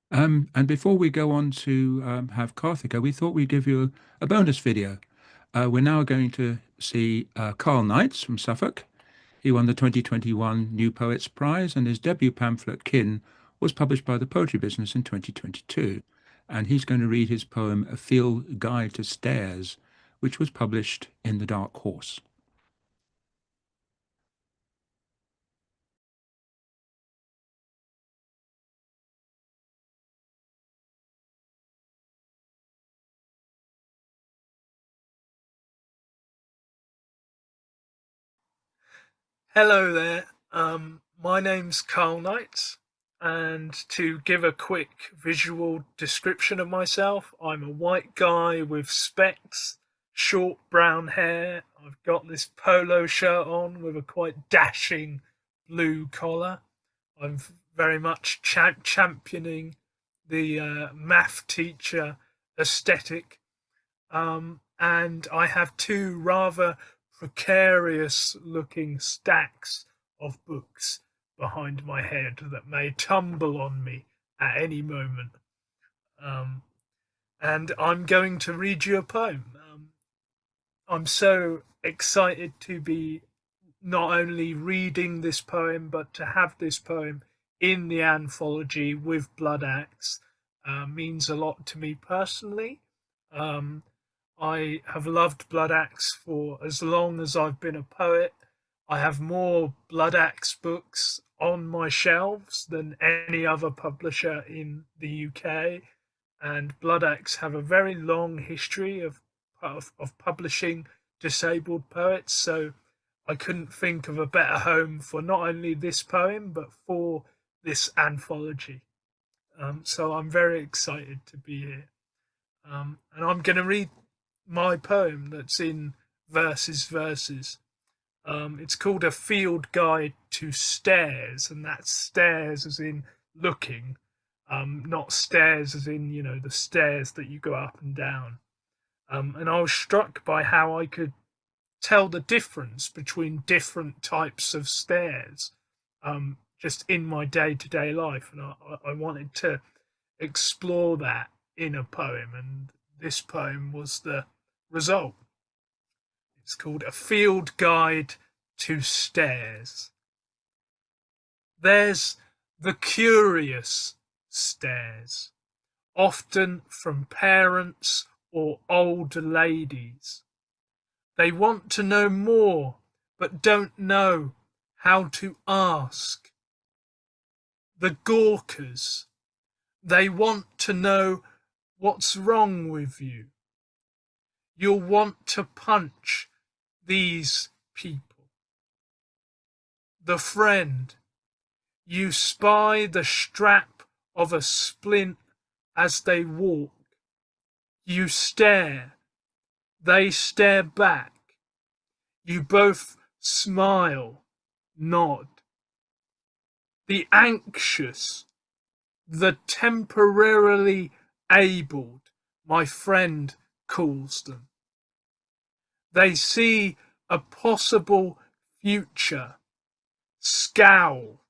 And before we go on to have Karthika, we thought we'd give you a bonus video. We're now going to see Carl Knights from Suffolk. He won the 2021 New Poets Prize, and his debut pamphlet, Kin, was published by the Poetry Business in 2022. And he's going to read his poem, A Field Guide to Stairs, which was published in The Dark Horse. Hello there, my name's Carl Knights, and to give a quick visual description of myself, I'm a white guy with specs, short brown hair. I've got this polo shirt on with a quite dashing blue collar. I'm very much championing the math teacher aesthetic, and I have two rather precarious looking stacks of books behind my head that may tumble on me at any moment. And I'm going to read you a poem. I'm so excited to be not only reading this poem, but to have this poem in the anthology with Blood Axe means a lot to me personally. I have loved Blood Axe for as long as I've been a poet. I have more Blood Axe books on my shelves than any other publisher in the UK, and Blood Axe have a very long history of publishing disabled poets, so I couldn't think of a better home for not only this poem but for this anthology. So I'm very excited to be here. And I'm going to read my poem that's in Verses. It's called A Field Guide to Stairs, and that's stairs as in looking, not stairs as in, the stairs that you go up and down. And I was struck by how I could tell the difference between different types of stairs just in my day-to-day life, and I wanted to explore that in a poem, and this poem was the result. It's called A Field Guide to Stairs. There's the curious stairs, often from parents or old ladies. They want to know more, but don't know how to ask. The gawkers, they want to know what's wrong with you. You'll want to punch these people. The friend, you spy the strap of a splint as they walk. You stare, they stare back. You both smile, nod. The anxious, the temporarily abled, my friend calls them. They see a possible future, scowl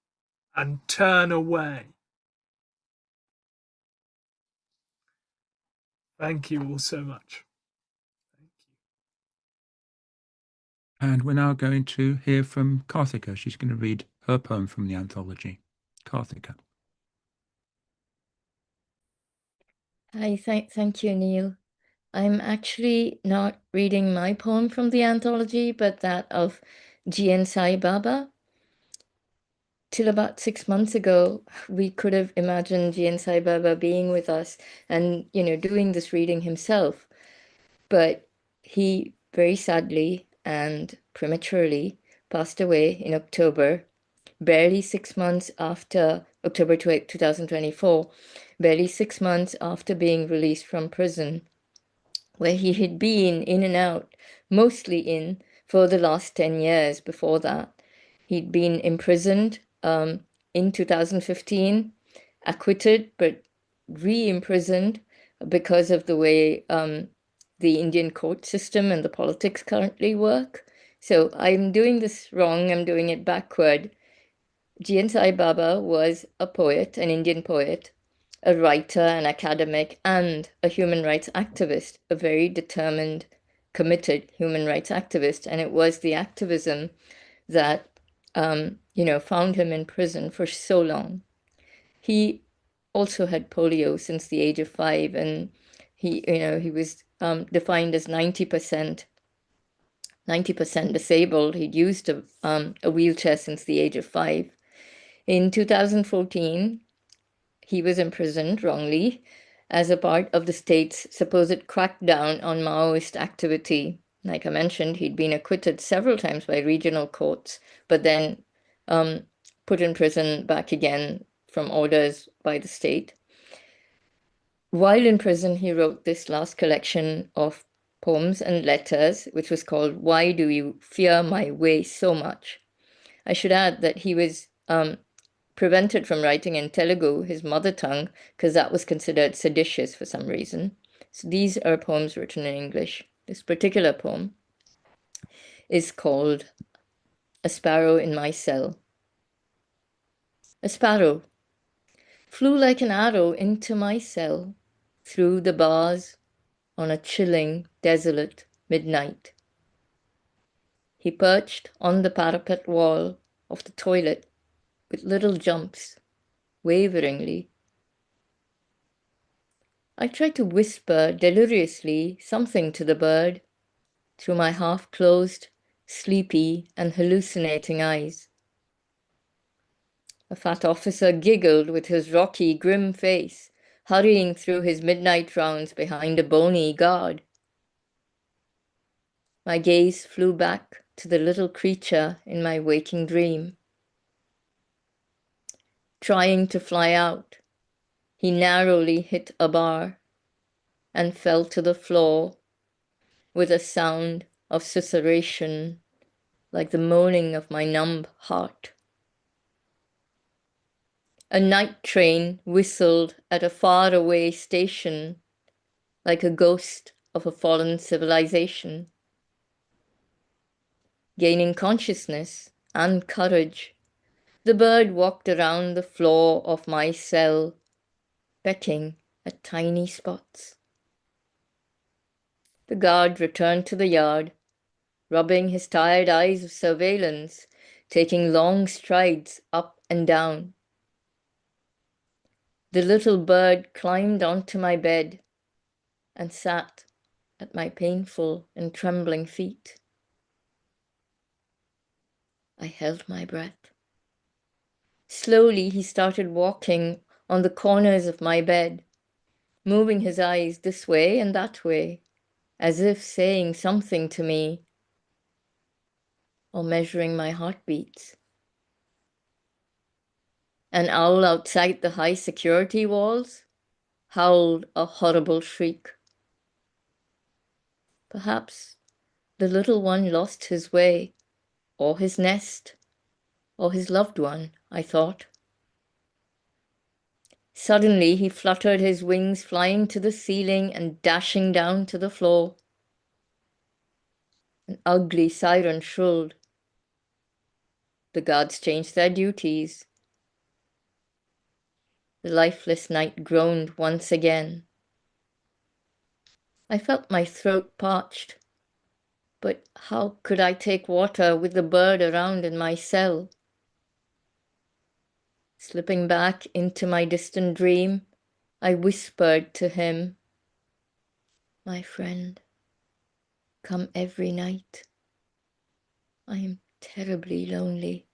and turn away. Thank you all so much. And we're now going to hear from Karthika. She's going to read her poem from the anthology. Karthika. Hi, thank you, Neil. I'm actually not reading my poem from the anthology, but that of G.N. Sai Baba. Till about 6 months ago, we could have imagined G.N. Sai Baba being with us and, doing this reading himself. But he very sadly and prematurely passed away in October, barely 6 months after October 2024, barely 6 months after being released from prison, where he had been in and out, mostly in, for the last 10 years before that. He'd been imprisoned in 2015, acquitted, but re-imprisoned because of the way the Indian court system and the politics currently work. So I'm doing this wrong, I'm doing it backward. G.N. Sai Baba was a poet, an Indian poet, a writer, an academic, and a human rights activist, a very determined, committed human rights activist. And it was the activism that, found him in prison for so long. He also had polio since the age of 5, and he was defined as 90% disabled. He'd used a wheelchair since the age of 5. In 2014, he was imprisoned wrongly as a part of the state's supposed crackdown on Maoist activity. Like I mentioned, he'd been acquitted several times by regional courts, but then put in prison back again from orders by the state. While in prison, he wrote this last collection of poems and letters, which was called Why Do You Fear My Way So Much? I should add that he was prevented from writing in Telugu, his mother tongue, because that was considered seditious for some reason. So these are poems written in English. This particular poem is called A Sparrow in My Cell. A sparrow flew like an arrow into my cell, through the bars on a chilling, desolate midnight. He perched on the parapet wall of the toilet with little jumps, waveringly. I tried to whisper deliriously something to the bird through my half-closed, sleepy and hallucinating eyes. A fat officer giggled with his rocky, grim face, hurrying through his midnight rounds behind a bony guard. My gaze flew back to the little creature in my waking dream. Trying to fly out, he narrowly hit a bar and fell to the floor with a sound of susurration like the moaning of my numb heart. A night train whistled at a faraway station like a ghost of a fallen civilization. Gaining consciousness and courage, the bird walked around the floor of my cell, pecking at tiny spots. The guard returned to the yard, rubbing his tired eyes of surveillance, taking long strides up and down. The little bird climbed onto my bed and sat at my painful and trembling feet. I held my breath. Slowly, he started walking on the corners of my bed, moving his eyes this way and that way, as if saying something to me, or measuring my heartbeats. An owl outside the high security walls howled a horrible shriek. Perhaps the little one lost his way, or his nest, or his loved one, I thought. Suddenly he fluttered his wings, flying to the ceiling and dashing down to the floor. An ugly siren shrilled. The guards changed their duties. The lifeless night groaned once again. I felt my throat parched. But how could I take water with the bird around in my cell? Slipping back into my distant dream, I whispered to him, "My friend, come every night. I am terribly lonely."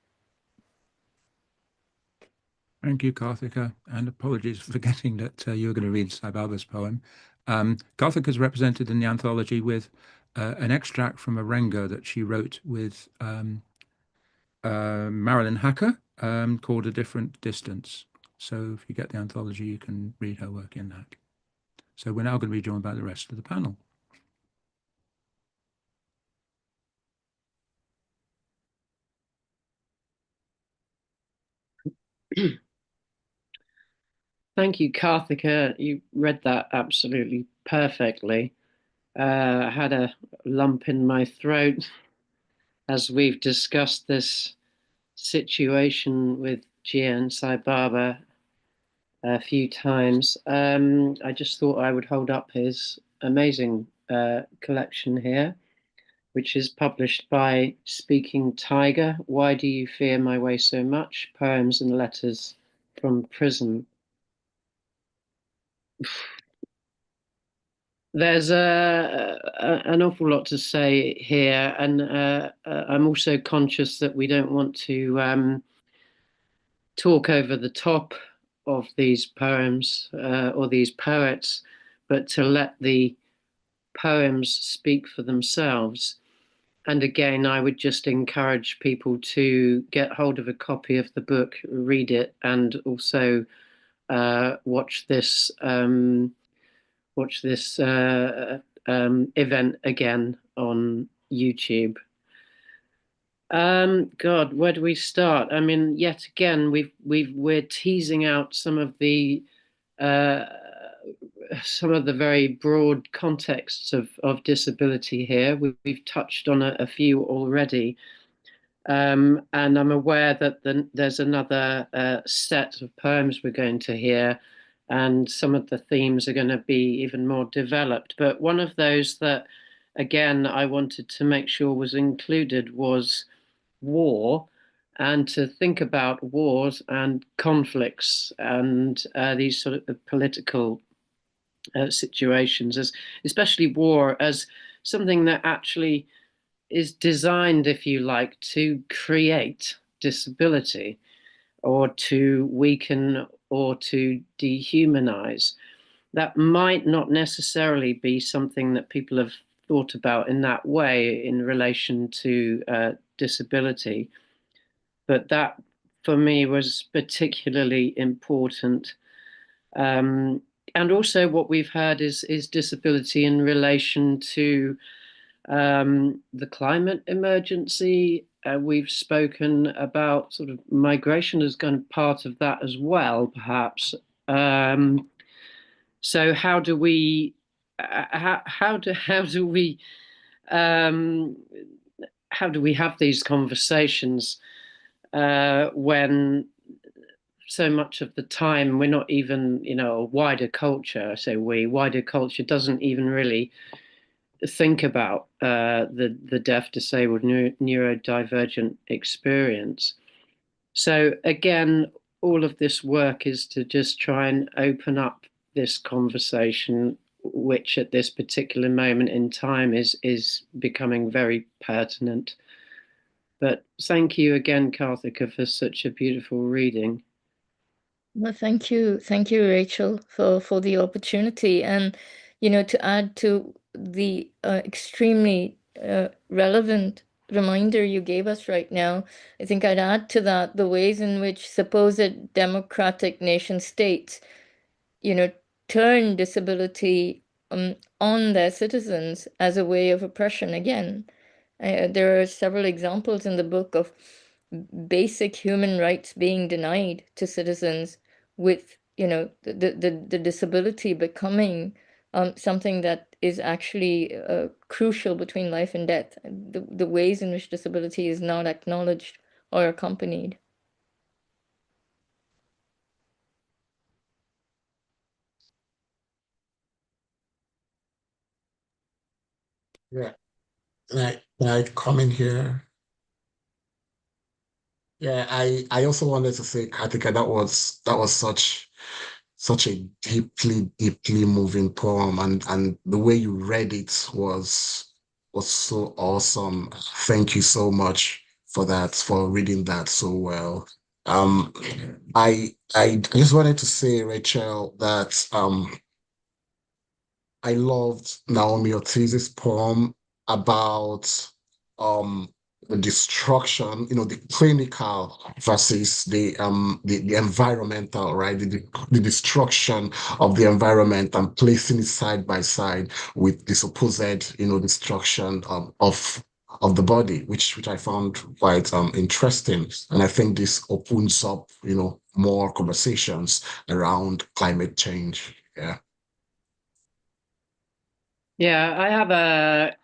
Thank you, Karthika, and apologies for forgetting that you were going to read Sai Baba's poem. Karthika is represented in the anthology with an extract from a renga that she wrote with Marilyn Hacker called A Different Distance. So if you get the anthology, you can read her work in that. So we're now going to be joined by the rest of the panel. Thank you, Karthika. You read that absolutely perfectly. I had a lump in my throat as we've discussed this situation with Jia and Sai Baba a few times. I just thought I would hold up his amazing collection here, which is published by Speaking Tiger. Why Do You Fear My Way So Much? Poems and Letters from Prison. There's an awful lot to say here, and I'm also conscious that we don't want to talk over the top of these poems or these poets, but to let the poems speak for themselves. And again, I would just encourage people to get hold of a copy of the book, read it, and also watch this event again on YouTube. God, where do we start? I mean, yet again, we're teasing out some of the very broad contexts of disability here. We've touched on a few already. And I'm aware that there's another set of poems we're going to hear, and some of the themes are going to be even more developed. But one of those that, again, I wanted to make sure was included was war, and to think about wars and conflicts and these sort of political situations, as especially war, as something that actually is designed, if you like, to create disability or to weaken or to dehumanize. That might not necessarily be something that people have thought about in that way in relation to disability. But that, for me, was particularly important. And also what we've heard is disability in relation to the climate emergency. We've spoken about sort of migration as kind of part of that as well, perhaps. So how do we how do we have these conversations when so much of the time we're not even, a wider culture, I say wider culture doesn't even really think about the deaf, disabled, neurodivergent experience. So again, all of this work is to just try and open up this conversation, which at this particular moment in time is becoming very pertinent. But thank you again, Karthika, for such a beautiful reading. Well, thank you, Rachel, for the opportunity, and to add to the extremely relevant reminder you gave us right now. I think I'd add to that the ways in which supposed democratic nation states, turn disability on their citizens as a way of oppression again. There are several examples in the book of basic human rights being denied to citizens, with the disability becoming something that is actually crucial between life and death. The ways in which disability is not acknowledged or accompanied. Yeah. Can I come in here? Yeah, I also wanted to say, Karthika, that was such a deeply moving poem, and the way you read it was so awesome. Thank you so much for that, for reading that so well. Um, I just wanted to say, Rachel, that I loved Naomi Ortiz's poem about um the destruction, the clinical versus the environmental, right? The destruction of the environment, and placing it side by side with the supposed, destruction of the body, which I found quite interesting. And I think this opens up, more conversations around climate change. Yeah. Yeah, I have a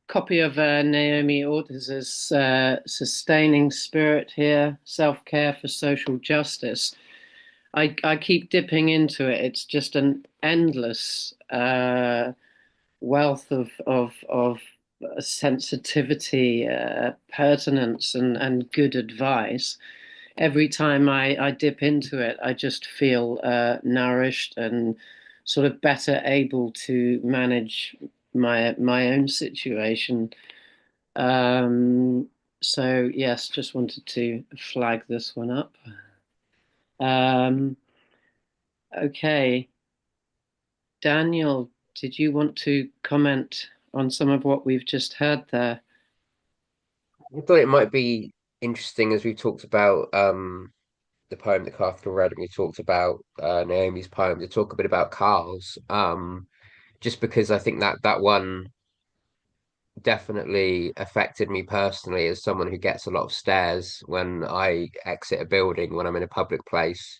copy of Naomi Ortiz's Sustaining Spirit here, Self-Care for Social Justice. I keep dipping into it. It's just an endless wealth of sensitivity, pertinence, and good advice. Every time I dip into it, I just feel nourished and sort of better able to manage my own situation. So yes, just wanted to flag this one up. Okay, Daniel, did you want to comment on some of what we've just heard there? I thought it might be interesting as we talked about the poem that Karthika read, and we talked about Naomi's poem, to talk a bit about Carl's. Just because I think that one definitely affected me personally as someone who gets a lot of stares when I exit a building, when I'm in a public place.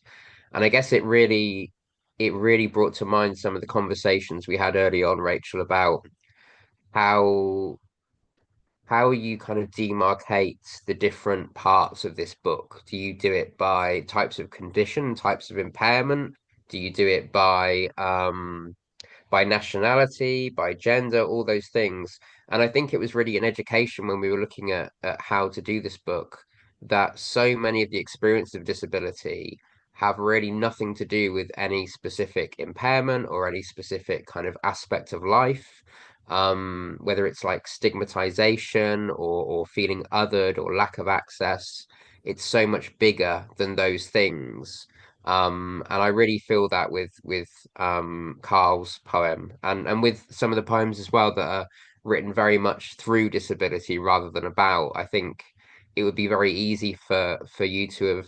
And I guess it really brought to mind some of the conversations we had early on, Rachel, about how you kind of demarcate the different parts of this book. Do you do it by types of condition, types of impairment? Do you do it by nationality, by gender, all those things? And I think it was really an education when we were looking at how to do this book, that so many of the experiences of disability have really nothing to do with any specific impairment or any specific kind of aspect of life. Whether it's like stigmatization or feeling othered or lack of access, it's so much bigger than those things. And I really feel that with Carl's poem, and with some of the poems as well that are written very much through disability rather than about. I think it would be very easy for you to have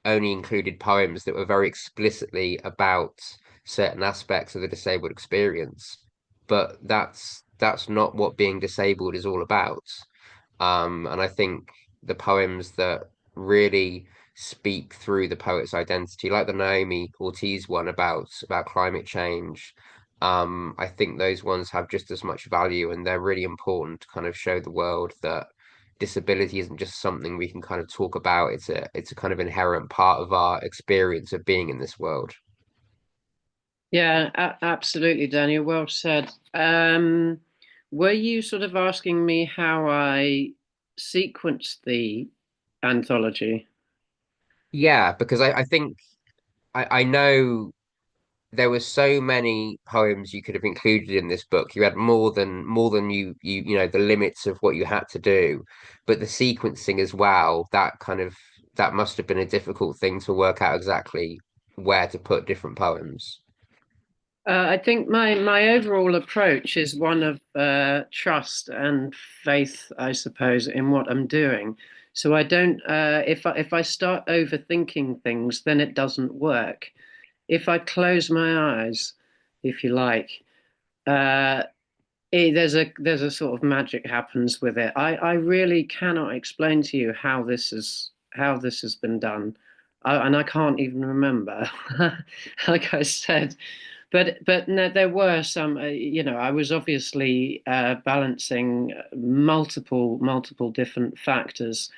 only included poems that were very explicitly about certain aspects of the disabled experience, but that's not what being disabled is all about. And I think the poems that really speak through the poet's identity, like the Naomi Ortiz one about climate change, I think those ones have just as much value, and they're really important to kind of show the world that disability isn't just something we can kind of talk about. It's a kind of inherent part of our experience of being in this world. Yeah, absolutely, Daniel. Well said. Were you sort of asking me how I sequenced the anthology? Yeah, because I think I know there were so many poems you could have included in this book. You had more than you know, the limits of what you had to do, but the sequencing as well, that must have been a difficult thing to work out exactly where to put different poems. I think my overall approach is one of trust and faith, I suppose, in what I'm doing. So I don't if I start overthinking things, then it doesn't work. If I close my eyes, if you like, there's a sort of magic happens with it. I really cannot explain to you how this has been done, and I can't even remember. Like I said, but no, there were some. You know, I was obviously balancing multiple different factors.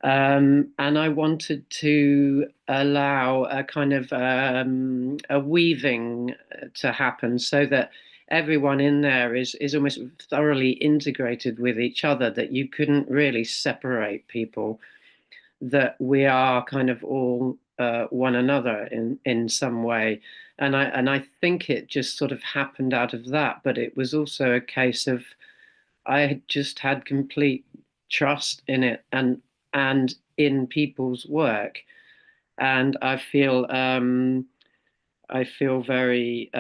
And I wanted to allow a kind of a weaving to happen so that everyone in there is almost thoroughly integrated with each other, that you couldn't really separate people, that we are kind of all one another in some way. And I think it just sort of happened out of that, but it was also a case of I just had complete trust in it and in people's work, and I feel very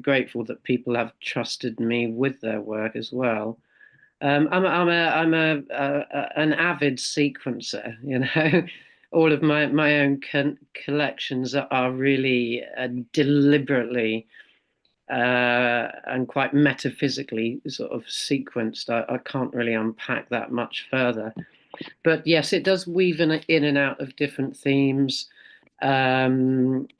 grateful that people have trusted me with their work as well. I'm an avid sequencer, you know. All of my own collections are really deliberately and quite metaphysically sort of sequenced. I can't really unpack that much further. But yes, it does weave in and out of different themes. It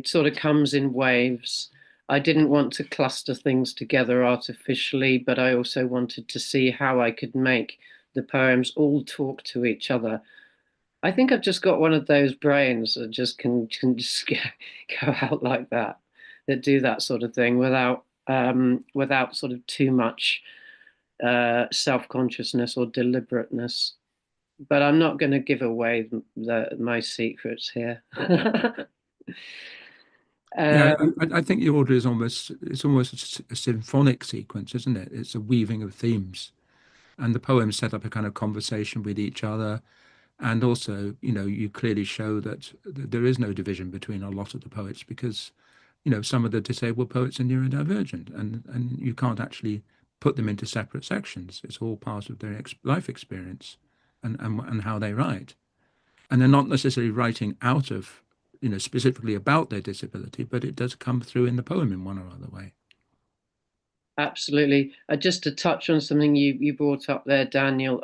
sort of comes in waves. I didn't want to cluster things together artificially, but I also wanted to see how I could make the poems all talk to each other. I think I've just got one of those brains that just can just go out like that do that sort of thing without sort of too much self-consciousness or deliberateness. But I'm not going to give away my secrets here. Yeah, I think the order is almost a symphonic sequence, isn't it? It's a weaving of themes, and the poems set up a kind of conversation with each other. And also, you know, you clearly show that there is no division between a lot of the poets, because, you know, some of the disabled poets are neurodivergent, and you can't actually put them into separate sections. It's all part of their life experience and how they write. And they're not necessarily writing out of, you know, specifically about their disability, but it does come through in the poem in one or other way. Absolutely. Just to touch on something you brought up there, Daniel,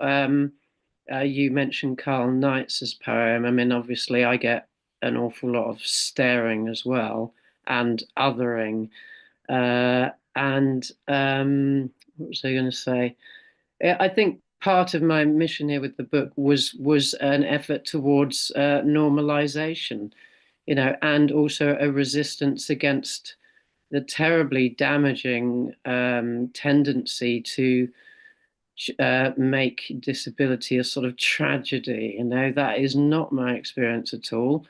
you mentioned Carl Knights's poem. I mean, obviously, I get an awful lot of staring as well, and othering. And what was I going to say? I think part of my mission here with the book was an effort towards normalization, you know, and also a resistance against the terribly damaging tendency to make disability a sort of tragedy. You know, that is not my experience at all.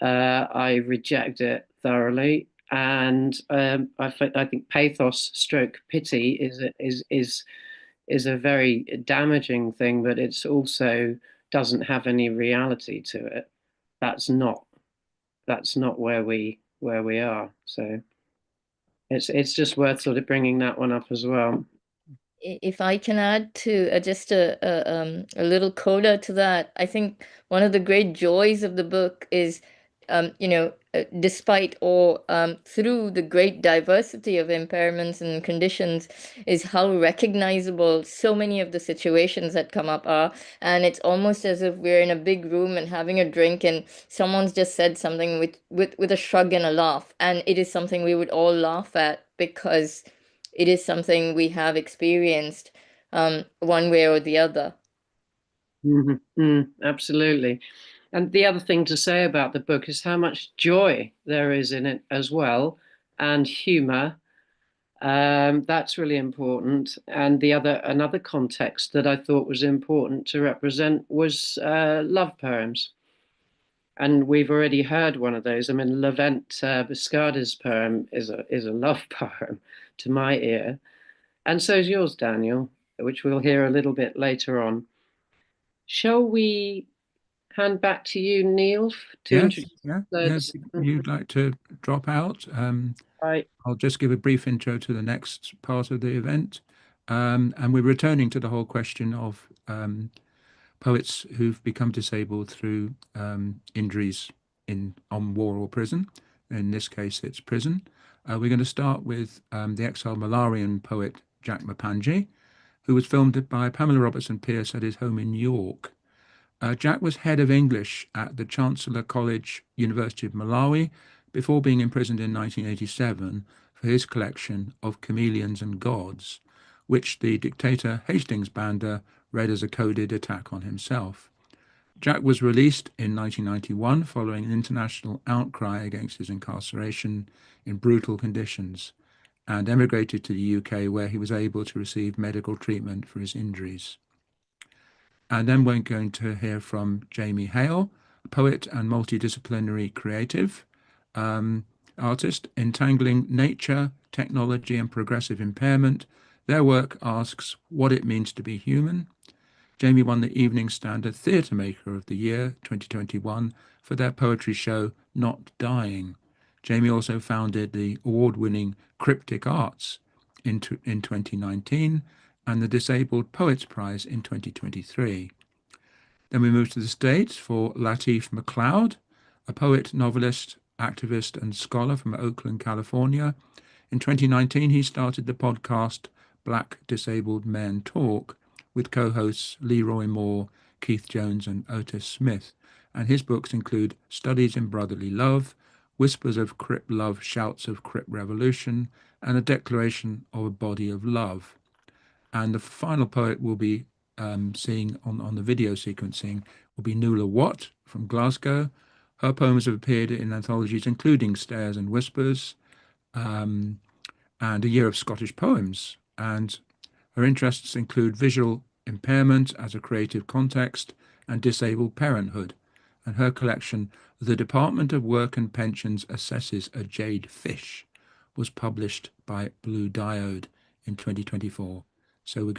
I reject it thoroughly, and I think pathos stroke pity is a very damaging thing, but it's also doesn't have any reality to it. That's not where we are. So it's just worth sort of bringing that one up as well. If I can add to just a little coda to that, I think one of the great joys of the book is, you know, despite or through the great diversity of impairments and conditions, is how recognizable so many of the situations that come up are. And it's almost as if we're in a big room and having a drink, and someone's just said something with a shrug and a laugh, and it is something we would all laugh at because it is something we have experienced one way or the other. Absolutely. And the other thing to say about the book is how much joy there is in it as well, and humor. That's really important. And another context that I thought was important to represent was love poems. And we've already heard one of those. I mean, Levent Biscarda's poem is a love poem to my ear. And so is yours, Daniel, which we'll hear a little bit later on. Shall we hand back to you, Neil, to introduce Yes, you'd like to drop out. I'll just give a brief intro to the next part of the event. And we're returning to the whole question of poets who've become disabled through injuries on war or prison. In this case, it's prison. We're going to start with the exiled Malarian poet Jack Mapangyi, who was filmed by Pamela Robertson Pierce at his home in York. Jack was head of English at the Chancellor College, University of Malawi, before being imprisoned in 1987 for his collection of Chameleons and Gods, which the dictator Hastings Banda read as a coded attack on himself. Jack was released in 1991 following an international outcry against his incarceration in brutal conditions, and emigrated to the UK, where he was able to receive medical treatment for his injuries. And then we're going to hear from Jamie Hale, poet and multidisciplinary creative artist, entangling nature, technology, and progressive impairment. Their work asks what it means to be human. Jamie won the Evening Standard Theatre Maker of the Year 2021 for their poetry show Not Dying. Jamie also founded the award-winning Cryptic Arts in 2019 and the Disabled Poets Prize in 2023. Then we move to the States for Lateef McLeod, a poet, novelist, activist, and scholar from Oakland, California. In 2019, he started the podcast Black Disabled Men Talk with co-hosts Leroy Moore, Keith Jones, and Otis Smith. And his books include Studies in Brotherly Love, Whispers of Crip Love, Shouts of Crip Revolution, and A Declaration of a Body of Love. And the final poet we'll be seeing on the video sequencing will be Nuala Watt from Glasgow. Her poems have appeared in anthologies including Stairs and Whispers and A Year of Scottish Poems. And her interests include visual impairment as a creative context and disabled parenthood. And her collection, The Department of Work and Pensions Assesses a Jade Fish, was published by Blue Diode in 2024. So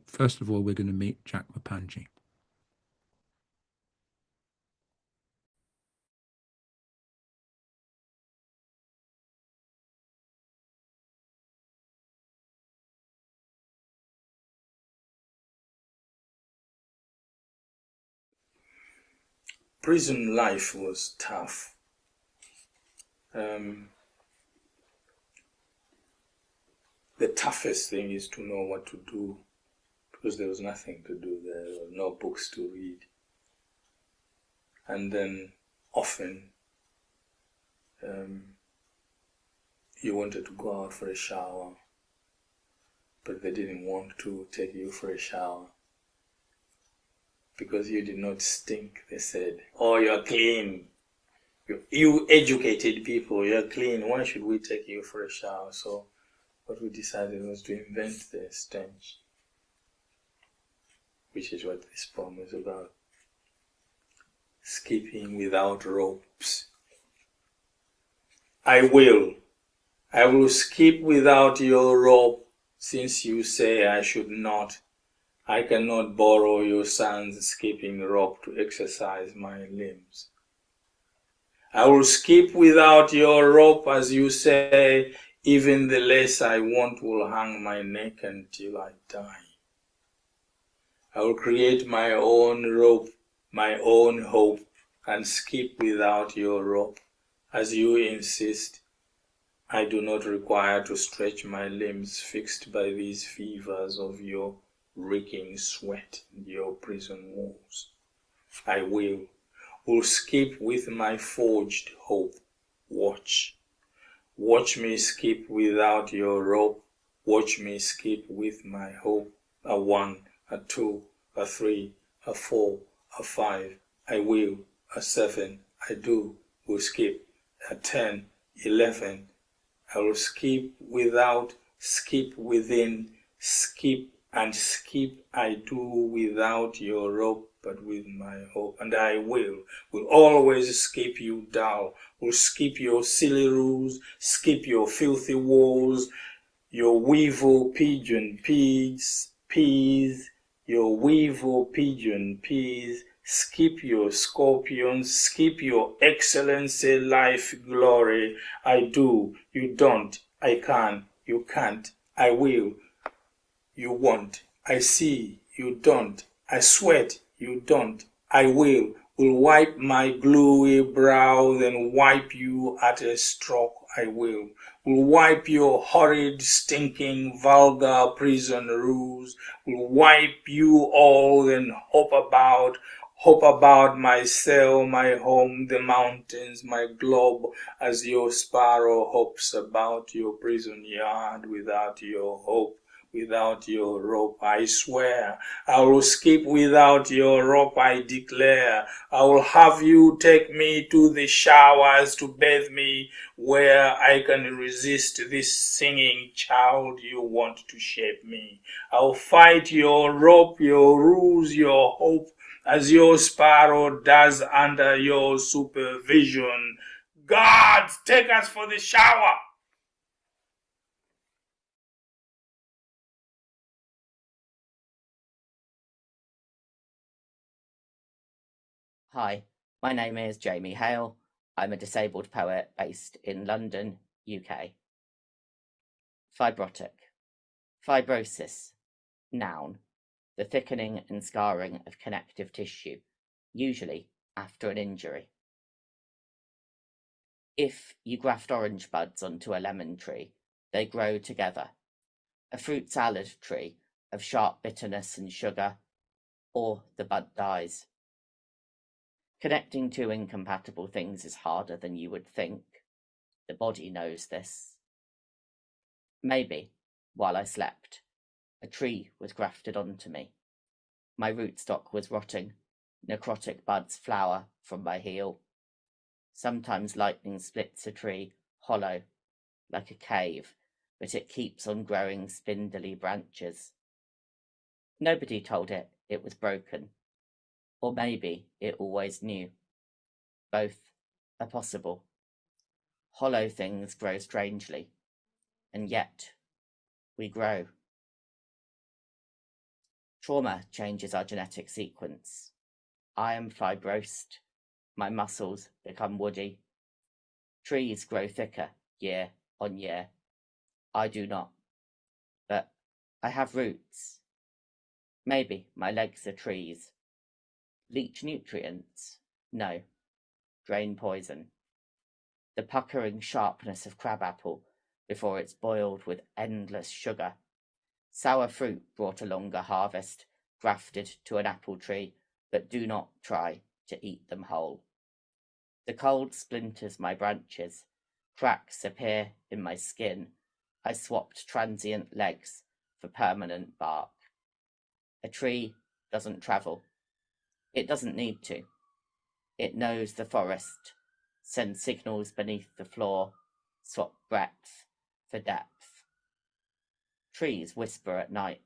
first of all, we're going to meet Jack Mapangyi. Prison life was tough. The toughest thing is to know what to do, because there was nothing to do there. There were no books to read. And then often you wanted to go out for a shower, but they didn't want to take you for a shower because you did not stink, they said. Oh, you're clean. You educated people, you're clean. Why should we take you for a shower? So what we decided was to invent the stench, which is what this poem is about. Skipping without ropes. I will skip without your rope, since you say I should not. I cannot borrow your son's skipping rope to exercise my limbs. I will skip without your rope, as you say, even the lace I want will hang my neck until I die. I will create my own rope, my own hope, and skip without your rope, as you insist. I do not require to stretch my limbs fixed by these fevers of your reeking sweat and your prison walls. I will skip with my forged hope. Watch me skip without your rope. Watch me skip with my hope. A 1, a 2, a 3, a 4, a 5. I will. A 7. I do. Will skip. A 10, 11. I will skip without, skip within, skip and skip I do without your rope, but with my hope. And I will always skip you dull, will skip your silly rules, skip your filthy walls, your weevil pigeon peas, your weevil pigeon peas, skip your scorpions, skip your excellency, life, glory. I do, you don't, I can, you can't, I will, you won't, I see, you don't, I sweat, you don't, I will wipe my gluey brow, then wipe you at a stroke, I will wipe your horrid, stinking, vulgar prison rules, will wipe you all, then hope about my cell, my home, the mountains, my globe, as your sparrow hopes about your prison yard without your hope, without your rope. I swear, I will skip without your rope, I declare. I will have you take me to the showers to bathe me, where I can resist this singing child you want to shape me. I'll fight your rope, your rules, your hope, as your sparrow does under your supervision. Gods, take us for the shower! Hi, my name is Jamie Hale. I'm a disabled poet based in London, UK. Fibrotic. Fibrosis. Noun. The thickening and scarring of connective tissue, usually after an injury. If you graft orange buds onto a lemon tree, they grow together. A fruit salad tree of sharp bitterness and sugar, or the bud dies. Connecting two incompatible things is harder than you would think. The body knows this. Maybe, while I slept, a tree was grafted onto me. My rootstock was rotting, necrotic buds flower from my heel. Sometimes lightning splits a tree, hollow, like a cave, but it keeps on growing spindly branches. Nobody told it was broken. Or maybe it always knew. Both are possible. Hollow things grow strangely, and yet we grow. Trauma changes our genetic sequence. I am fibrosed. My muscles become woody. Trees grow thicker year on year. I do not. But I have roots. Maybe my legs are trees. Leach nutrients? No. Drain poison. The puckering sharpness of crabapple before it's boiled with endless sugar. Sour fruit brought a longer harvest, grafted to an apple tree, but do not try to eat them whole. The cold splinters my branches. Cracks appear in my skin. I swapped transient legs for permanent bark. A tree doesn't travel. It doesn't need to. It knows the forest, sends signals beneath the floor, swap breadth for depth. Trees whisper at night.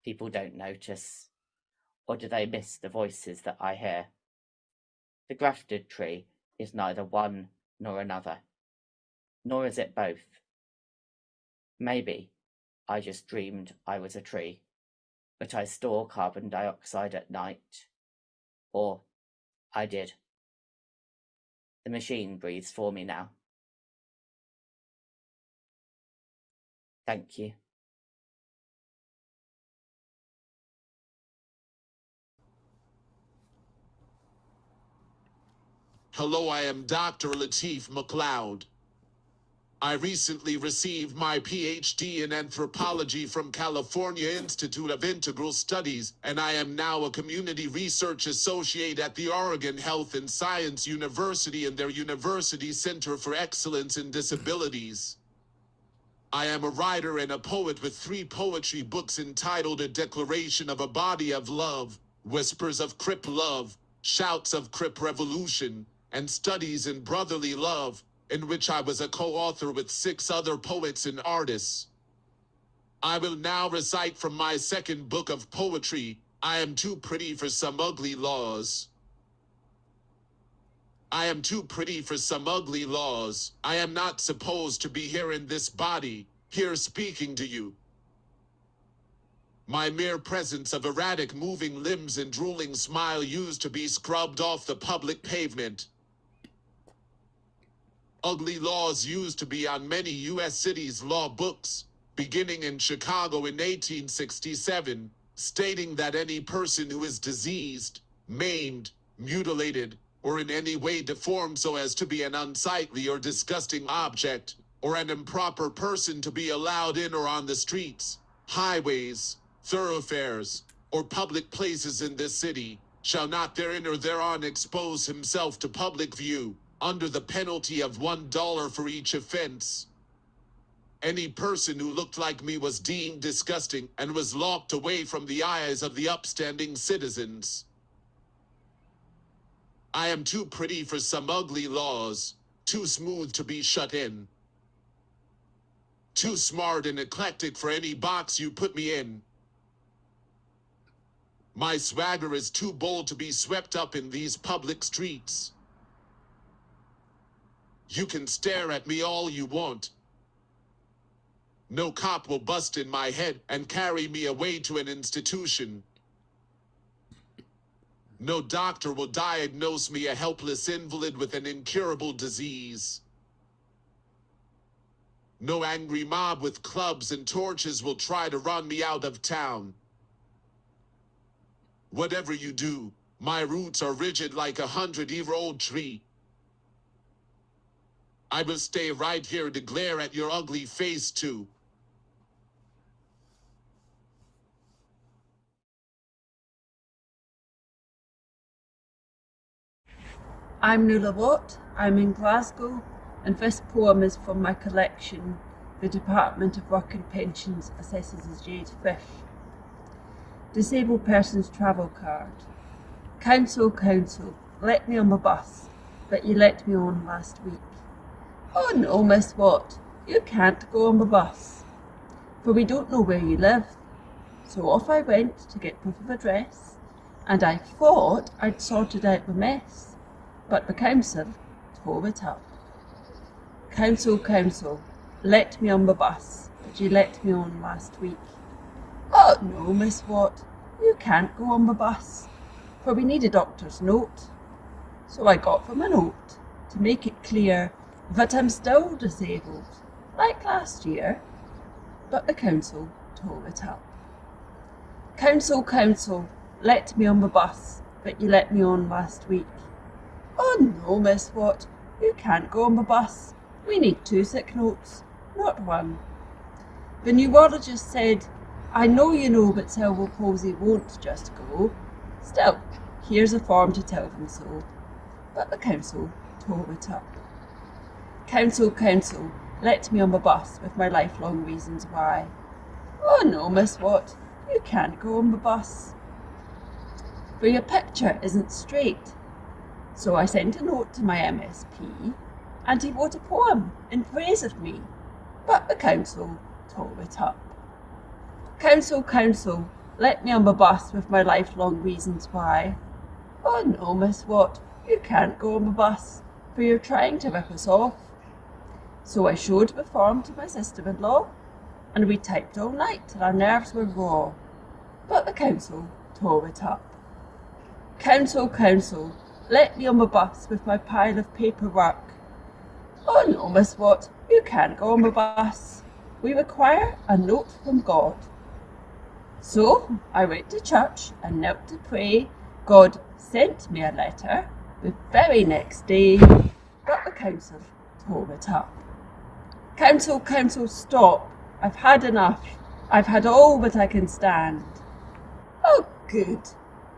People don't notice. Or do they miss the voices that I hear? The grafted tree is neither one nor another, nor is it both. Maybe I just dreamed I was a tree, but I store carbon dioxide at night. Or I did. The machine breathes for me now. Thank you. Hello, I am Dr. Lateef McLeod. I recently received my PhD in anthropology from California Institute of Integral Studies, and I am now a community research associate at the Oregon Health and Science University and their University Center for Excellence in Disabilities. I am a writer and a poet with 3 poetry books entitled A Declaration of a Body of Love, Whispers of Crip Love, Shouts of Crip Revolution, and Studies in Brotherly Love, in which I was a co-author with 6 other poets and artists. I will now recite from my second book of poetry, I am too pretty for some ugly laws. I am too pretty for some ugly laws. I am not supposed to be here in this body, here speaking to you. My mere presence of erratic moving limbs and drooling smile used to be scrubbed off the public pavement. Ugly laws used to be on many U.S. cities' law books, beginning in Chicago in 1867, stating that any person who is diseased, maimed, mutilated, or in any way deformed so as to be an unsightly or disgusting object, or an improper person to be allowed in or on the streets, highways, thoroughfares, or public places in this city, shall not therein or thereon expose himself to public view, under the penalty of $1 for each offense. Any person who looked like me was deemed disgusting and was locked away from the eyes of the upstanding citizens. I am too pretty for some ugly laws, too smooth to be shut in, too smart and eclectic for any box you put me in. My swagger is too bold to be swept up in these public streets. You can stare at me all you want. No cop will bust in my head and carry me away to an institution. No doctor will diagnose me a helpless invalid with an incurable disease. No angry mob with clubs and torches will try to run me out of town. Whatever you do, my roots are rigid like a 100-year-old tree. I will stay right here to glare at your ugly face too. I'm Nuala Watt, I'm in Glasgow, and this poem is from my collection, The Department of Work and Pensions Assesses as Jade Fish. Disabled Person's Travel Card. Council, council, let me on the bus, but you let me on last week. Oh no, Miss Watt, you can't go on the bus, for we don't know where you live. So off I went to get proof of address, and I thought I'd sorted out the mess. But the council tore it up. Council, council, let me on the bus, but you let me on last week. Oh no, Miss Watt, you can't go on the bus, for we need a doctor's note. So I got them a note to make it clear that I'm still disabled, like last year, but the council tore it up. Council, council, let me on the bus, but you let me on last week. Oh no, Miss Watt, you can't go on the bus. We need 2 sick notes, not 1. The neurologist said, I know you know, but cerebral palsy won't just go. Still, here's a form to tell them so. But the council tore it up. Council, council, let me on the bus with my lifelong reasons why. Oh no, Miss Watt, you can't go on the bus, for your picture isn't straight. So I sent a note to my MSP, and he wrote a poem in praise of me, but the council tore it up. Council, council, let me on the bus with my lifelong reasons why. Oh no, Miss Watt, you can't go on the bus, for you're trying to rip us off. So I showed the form to my sister-in-law, and we typed all night till our nerves were raw, but the council tore it up. Council, council, let me on the bus with my pile of paperwork. Oh no, Miss Watt, you can't go on the bus. We require a note from God. So I went to church and knelt to pray. God sent me a letter the very next day, but the council tore it up. Council, council, stop. I've had enough. I've had all that I can stand. Oh, good.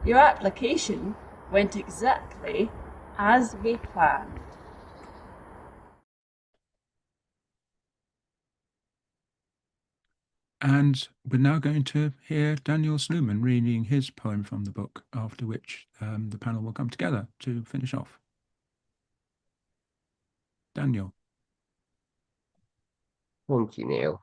Your application went exactly as we planned. And we're now going to hear Daniel Snowman reading his poem from the book, after which the panel will come together to finish off. Daniel. Thank you, Neil.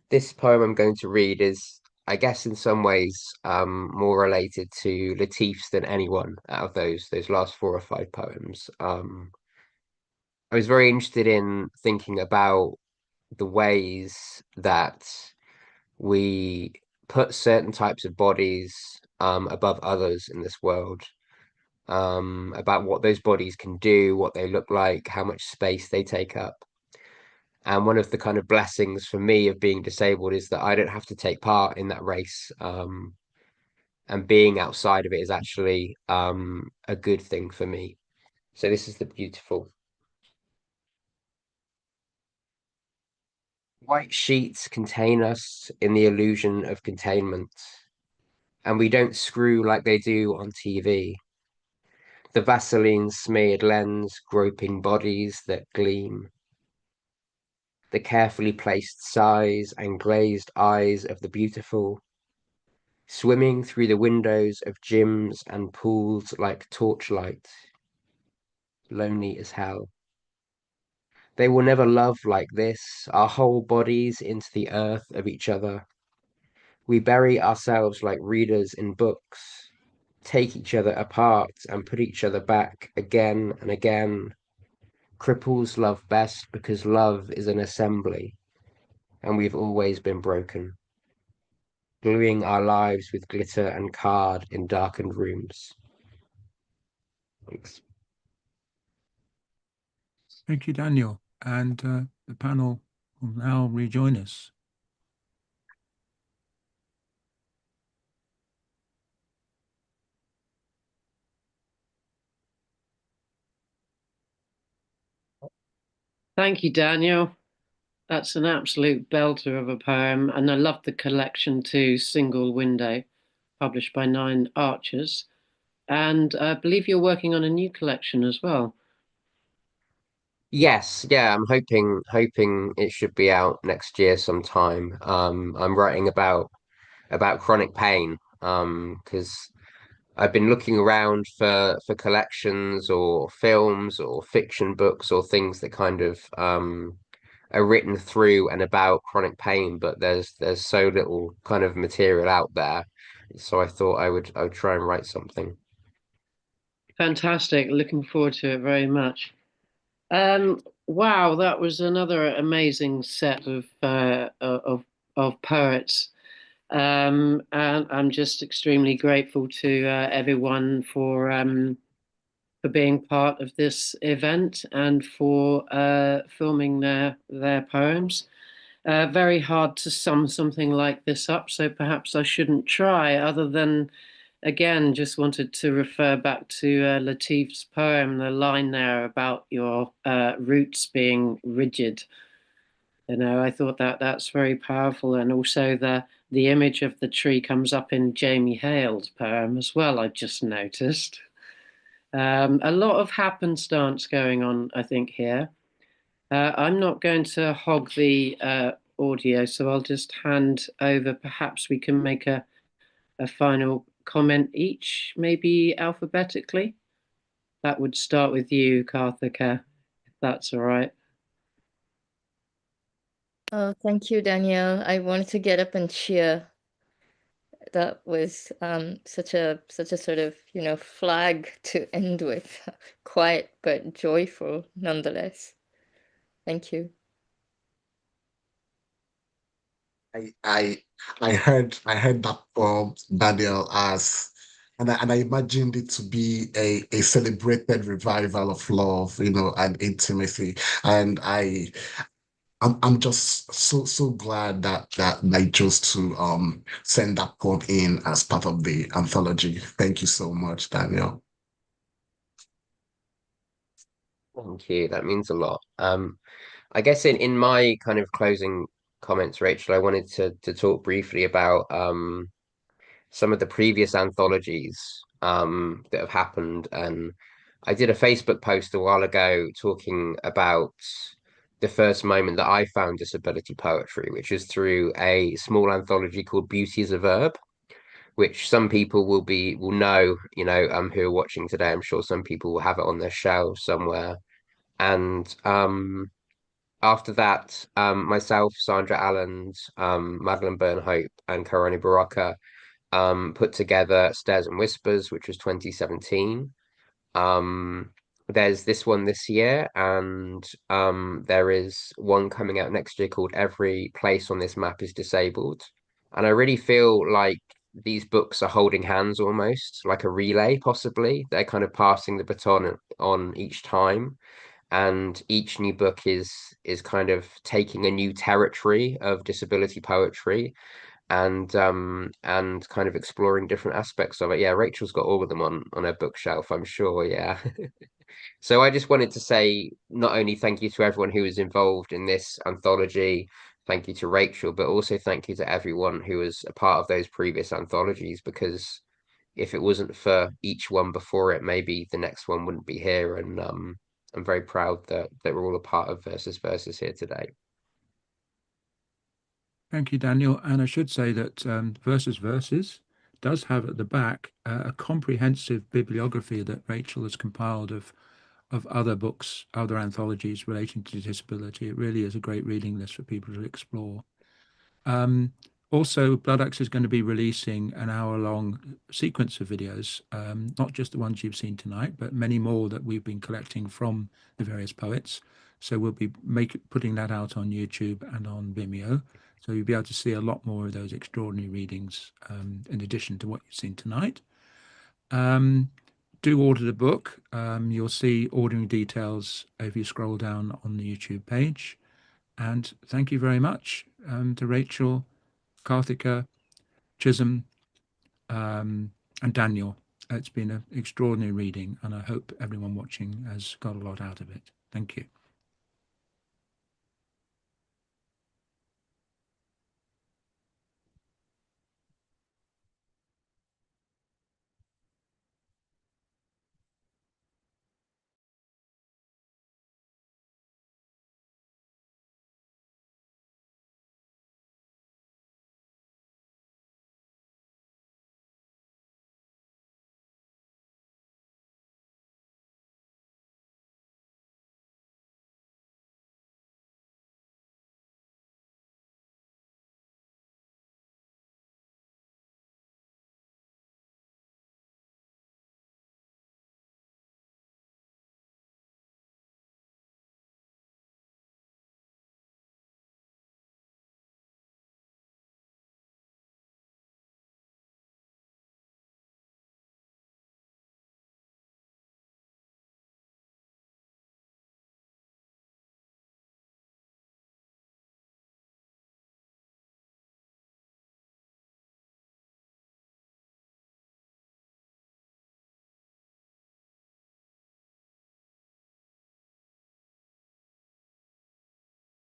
This poem I'm going to read is I guess in some ways more related to Latif's than anyone out of those last 4 or 5 poems. I was very interested in thinking about the ways that we put certain types of bodies above others in this world, about what those bodies can do, what they look like, how much space they take up. And one of the kind of blessings for me of being disabled is that I don't have to take part in that race. And being outside of it is actually a good thing for me. So this is the beautiful. White sheets contain us in the illusion of containment, and we don't screw like they do on TV. The Vaseline smeared lens groping bodies that gleam. The carefully placed sighs and glazed eyes of the beautiful, swimming through the windows of gyms and pools like torchlight, lonely as hell. They will never love like this, our whole bodies into the earth of each other. We bury ourselves like readers in books, take each other apart and put each other back again and again. Cripples love best because love is an assembly, and we've always been broken, gluing our lives with glitter and card in darkened rooms. Thanks. Thank you, Daniel. And the panel will now rejoin us. Thank you, Daniel. That's an absolute belter of a poem. And I love the collection too, Single Window, published by Nine Archers. And I believe you're working on a new collection as well. Yes, yeah, I'm hoping it should be out next year sometime. I'm writing about chronic pain, because I've been looking around for collections or films or fiction books or things that kind of are written through and about chronic pain, but there's so little kind of material out there. So I thought I would try and write something. Fantastic. Looking forward to it very much. Wow, that was another amazing set of poets. And I'm just extremely grateful to everyone for being part of this event and for filming their poems. Very hard to sum something like this up, so perhaps I shouldn't try, other than, again, just wanted to refer back to Latif's poem, the line there about your roots being rigid. You know, I thought that's very powerful, and also the image of the tree comes up in Jamie Hale's poem as well. I've just noticed a lot of happenstance going on, I think, here. I'm not going to hog the audio, so I'll just hand over. Perhaps we can make a final comment each, maybe alphabetically. That would start with you, Karthika, if that's all right. Oh, thank you, Danielle. I wanted to get up and cheer. That was such a sort of, flag to end with. Quiet but joyful nonetheless. Thank you. I heard that Daniel, as and I imagined it to be a celebrated revival of love, and intimacy. And I'm just so glad that I chose to send that poem in as part of the anthology. Thank you so much, Daniel. Thank you. That means a lot. I guess in my kind of closing comments, Rachel, I wanted to talk briefly about some of the previous anthologies that have happened. And I did a Facebook post a while ago talking about the first moment that I found disability poetry, which is through a small anthology called Beauty is a Verb, which some people will know, who are watching today. I'm sure some people will have it on their shelves somewhere. And after that, myself, Sandra Allens, Madeline Burnhope, and Karoni Baraka put together Stares and Whispers, which was 2017. There's this one this year, and there is one coming out next year called Every Place on This Map is Disabled. And I really feel like these books are holding hands almost, like a relay, possibly. They're kind of passing the baton on each time. And each new book is kind of taking a new territory of disability poetry and kind of exploring different aspects of it. Yeah, Rachel's got all of them on her bookshelf, I'm sure. Yeah. So I just wanted to say not only thank you to everyone who was involved in this anthology, thank you to Rachel, but also thank you to everyone who was a part of those previous anthologies, because if it wasn't for each one before it, maybe the next one wouldn't be here. And I'm very proud that we're all a part of Versus here today. Thank you, Daniel. And I should say that Versus does have at the back a comprehensive bibliography that Rachel has compiled of other books, other anthologies relating to disability. It really is a great reading list for people to explore. Also, Blood Axe is going to be releasing an hour-long sequence of videos, not just the ones you've seen tonight, but many more that we've been collecting from the various poets. So we'll be putting that out on YouTube and on Vimeo. So you'll be able to see a lot more of those extraordinary readings in addition to what you've seen tonight. Do order the book. You'll see ordering details if you scroll down on the YouTube page. And thank you very much to Rachel, Karthika, Chisholm, and Daniel. It's been an extraordinary reading, and I hope everyone watching has got a lot out of it. Thank you.